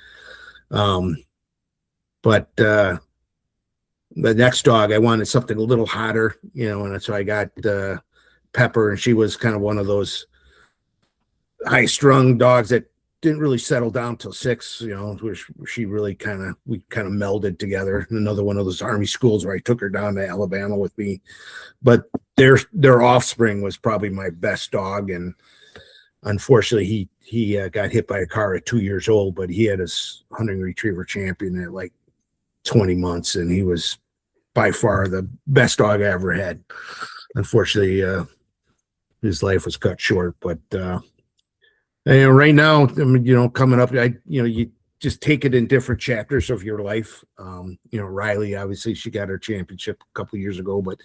But the next dog, I wanted something a little hotter, and so I got Pepper, and she was kind of one of those high-strung dogs that didn't really settle down till 6, where she really we kind of melded together. Another one of those Army schools where I took her down to Alabama with me. But their offspring was probably my best dog, and unfortunately he got hit by a car at 2 years old, but he had his hunting retriever champion at like 20 months, and he was by far the best dog I ever had. Unfortunately, his life was cut short, but right now, I mean, coming up, you just take it in different chapters of your life. Riley, obviously she got her championship a couple of years ago, but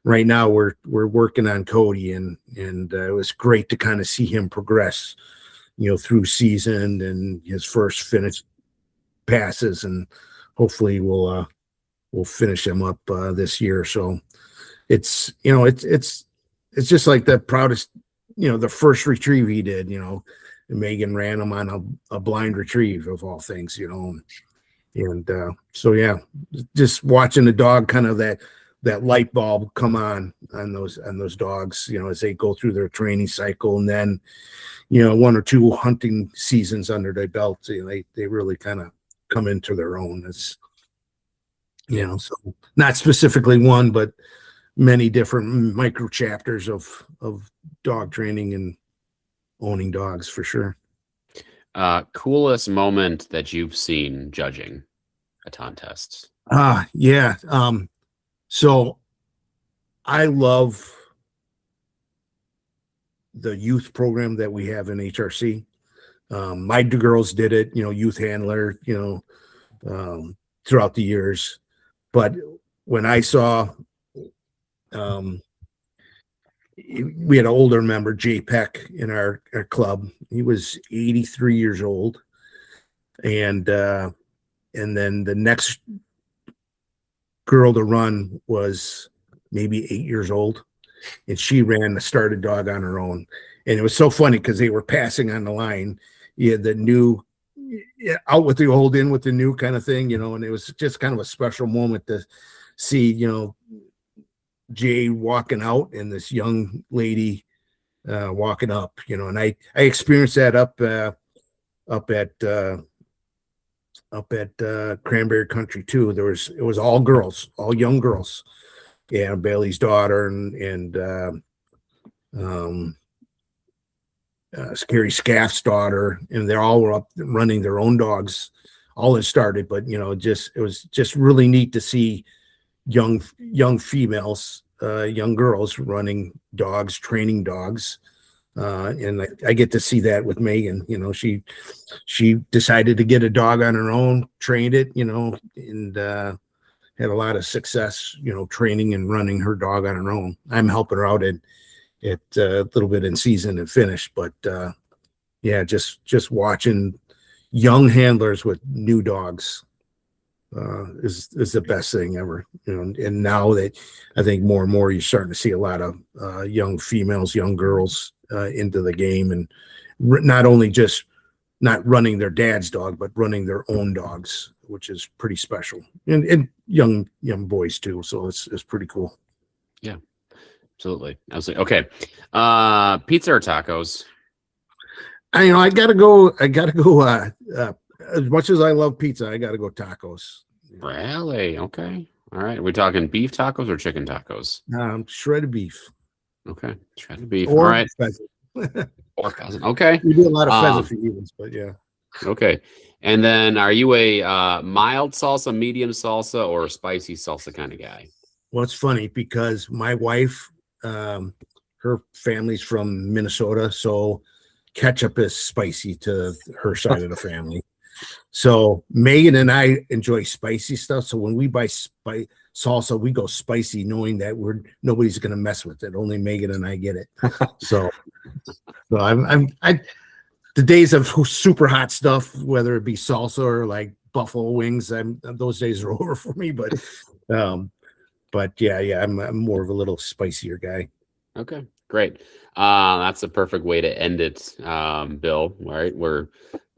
right now we're working on Cody, and it was great to kind of see him progress, through season and his first finish passes, and hopefully we'll finish him up this year. So it's just like the proudest, the first retrieve he did, Megan ran him on a blind retrieve of all things, and so yeah, just watching the dog, kind of that light bulb come on those dogs, as they go through their training cycle, and then, 1 or 2 hunting seasons under their belt, they really kind of come into their own. It's, so not specifically one, but many different micro chapters of dog training and owning dogs, for sure. Coolest moment that you've seen judging a contest? Yeah. So I love the youth program that we have in HRC. My girls did it, youth handler, throughout the years. But when I saw, we had an older member, Jay Peck, in our club. He was 83 years old. And then the next girl to run was maybe 8 years old, and she ran the started dog on her own. And it was so funny because they were passing on the line. You had the new out with the old, in with the new kind of thing, and it was just kind of a special moment to see, Jay walking out and this young lady walking up, and I experienced that up at Cranberry Country too. It was all girls, all young girls. Yeah, Bailey's daughter and Scary Scaff's daughter, and they all were up running their own dogs. All had started, but it was just really neat to see young females, young girls running dogs, training dogs. And I get to see that with Megan. She decided to get a dog on her own, trained it, and had a lot of success, training and running her dog on her own. I'm helping her out at a little bit in season and finish, but yeah, just watching young handlers with new dogs is the best thing ever. And now that I think more and more you're starting to see a lot of young females, young girls into the game, and not only just not running their dad's dog, but running their own dogs, which is pretty special, and young boys too. So it's pretty cool. Yeah, absolutely. Okay. Pizza or tacos? I gotta go. As much as I love pizza, I gotta go tacos. Really? Okay. All right. Are we talking beef tacos or chicken tacos? Shredded beef. Okay. Shredded beef. Or all right. pheasant. Or pheasant. Okay. We do a lot of pheasant for humans, but yeah. Okay. And then are you a mild salsa, medium salsa, or spicy salsa kind of guy? Well, it's funny because my wife, her family's from Minnesota, so ketchup is spicy to her side of the family. So Megan and I enjoy spicy stuff. So when we buy salsa, we go spicy, knowing that nobody's going to mess with it. Only Megan and I get it. So I'm the days of super hot stuff, whether it be salsa or like buffalo wings, those days are over for me. But yeah, I'm more of a little spicier guy. Okay, great. That's a perfect way to end it, Bill. All right, we're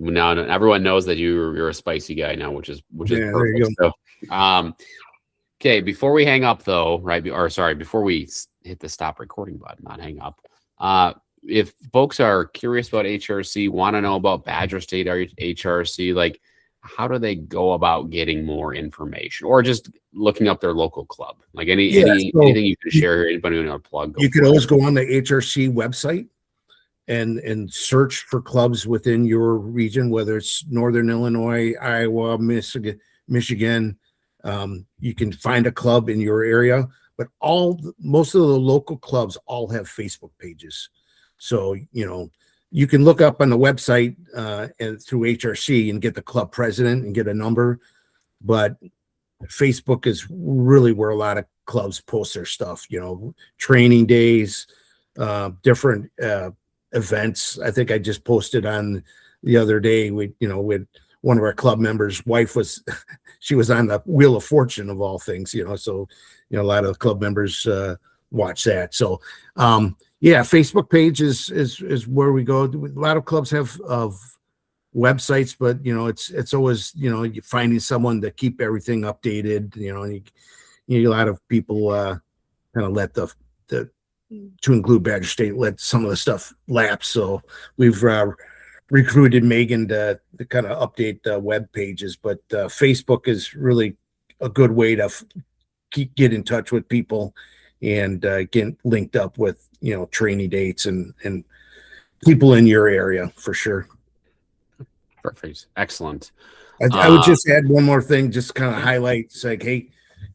now everyone knows that you're a spicy guy now, which is perfect. There you go. So, okay, before we hang up though, right? Or sorry, before we hit the stop recording button, not hang up. If folks are curious about HRC, want to know about Badger State HRC, like how do they go about getting more information, or just looking up their local club? Like anything you can share here, anybody want to plug? You can always go on the HRC website and search for clubs within your region, whether it's Northern Illinois, Iowa, Michigan. You can find a club in your area, but most of the local clubs all have Facebook pages. So, you can look up on the website and through HRC and get the club president and get a number, but Facebook is really where a lot of clubs post their stuff, training days, different events. I think I just posted on the other day with one of our club members' wife she was on the Wheel of Fortune of all things, so a lot of the club members watch that. So Facebook page is where we go. A lot of clubs have websites, but it's always you finding someone to keep everything updated. A lot of people kind of let the to include Badger State, let some of the stuff lapse. So we've recruited Megan to kind of update the web pages, but Facebook is really a good way to get in touch with people and get linked up with training dates and people in your area for sure. Perfect. Excellent. I would just add one more thing, just kind of highlight, it's like, hey,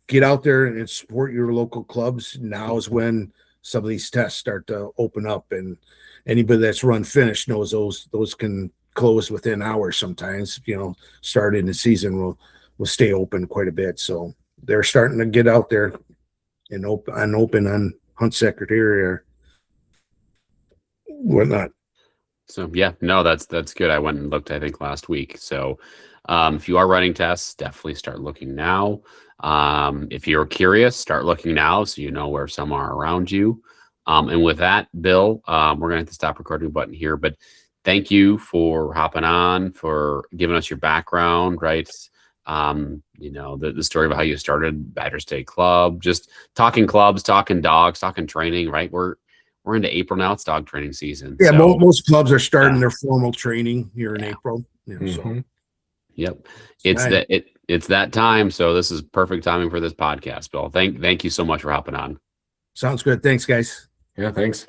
get out there and support your local clubs. Now is when some of these tests start to open up, and anybody that's run finish knows those can close within hours sometimes. Starting the season will stay open quite a bit. So they're starting to get out there and open on Hunt Secretary or whatnot. So that's good. I went and looked, I think, last week. So if you are running tests, definitely start looking now. If you're curious, start looking now so you know where some are around you. And with that, Bill, we're going to hit the stop recording button here, but thank you for hopping on, for giving us your background, right? The story about how you started Badger State Club, just talking clubs, talking dogs, talking training, right? We're into April now. It's dog training season. Yeah, so, most clubs are starting their formal training here in April. So. Yep. It's that time. So this is perfect timing for this podcast, Bill. Thank you so much for hopping on. Sounds good. Thanks, guys. Yeah, thanks.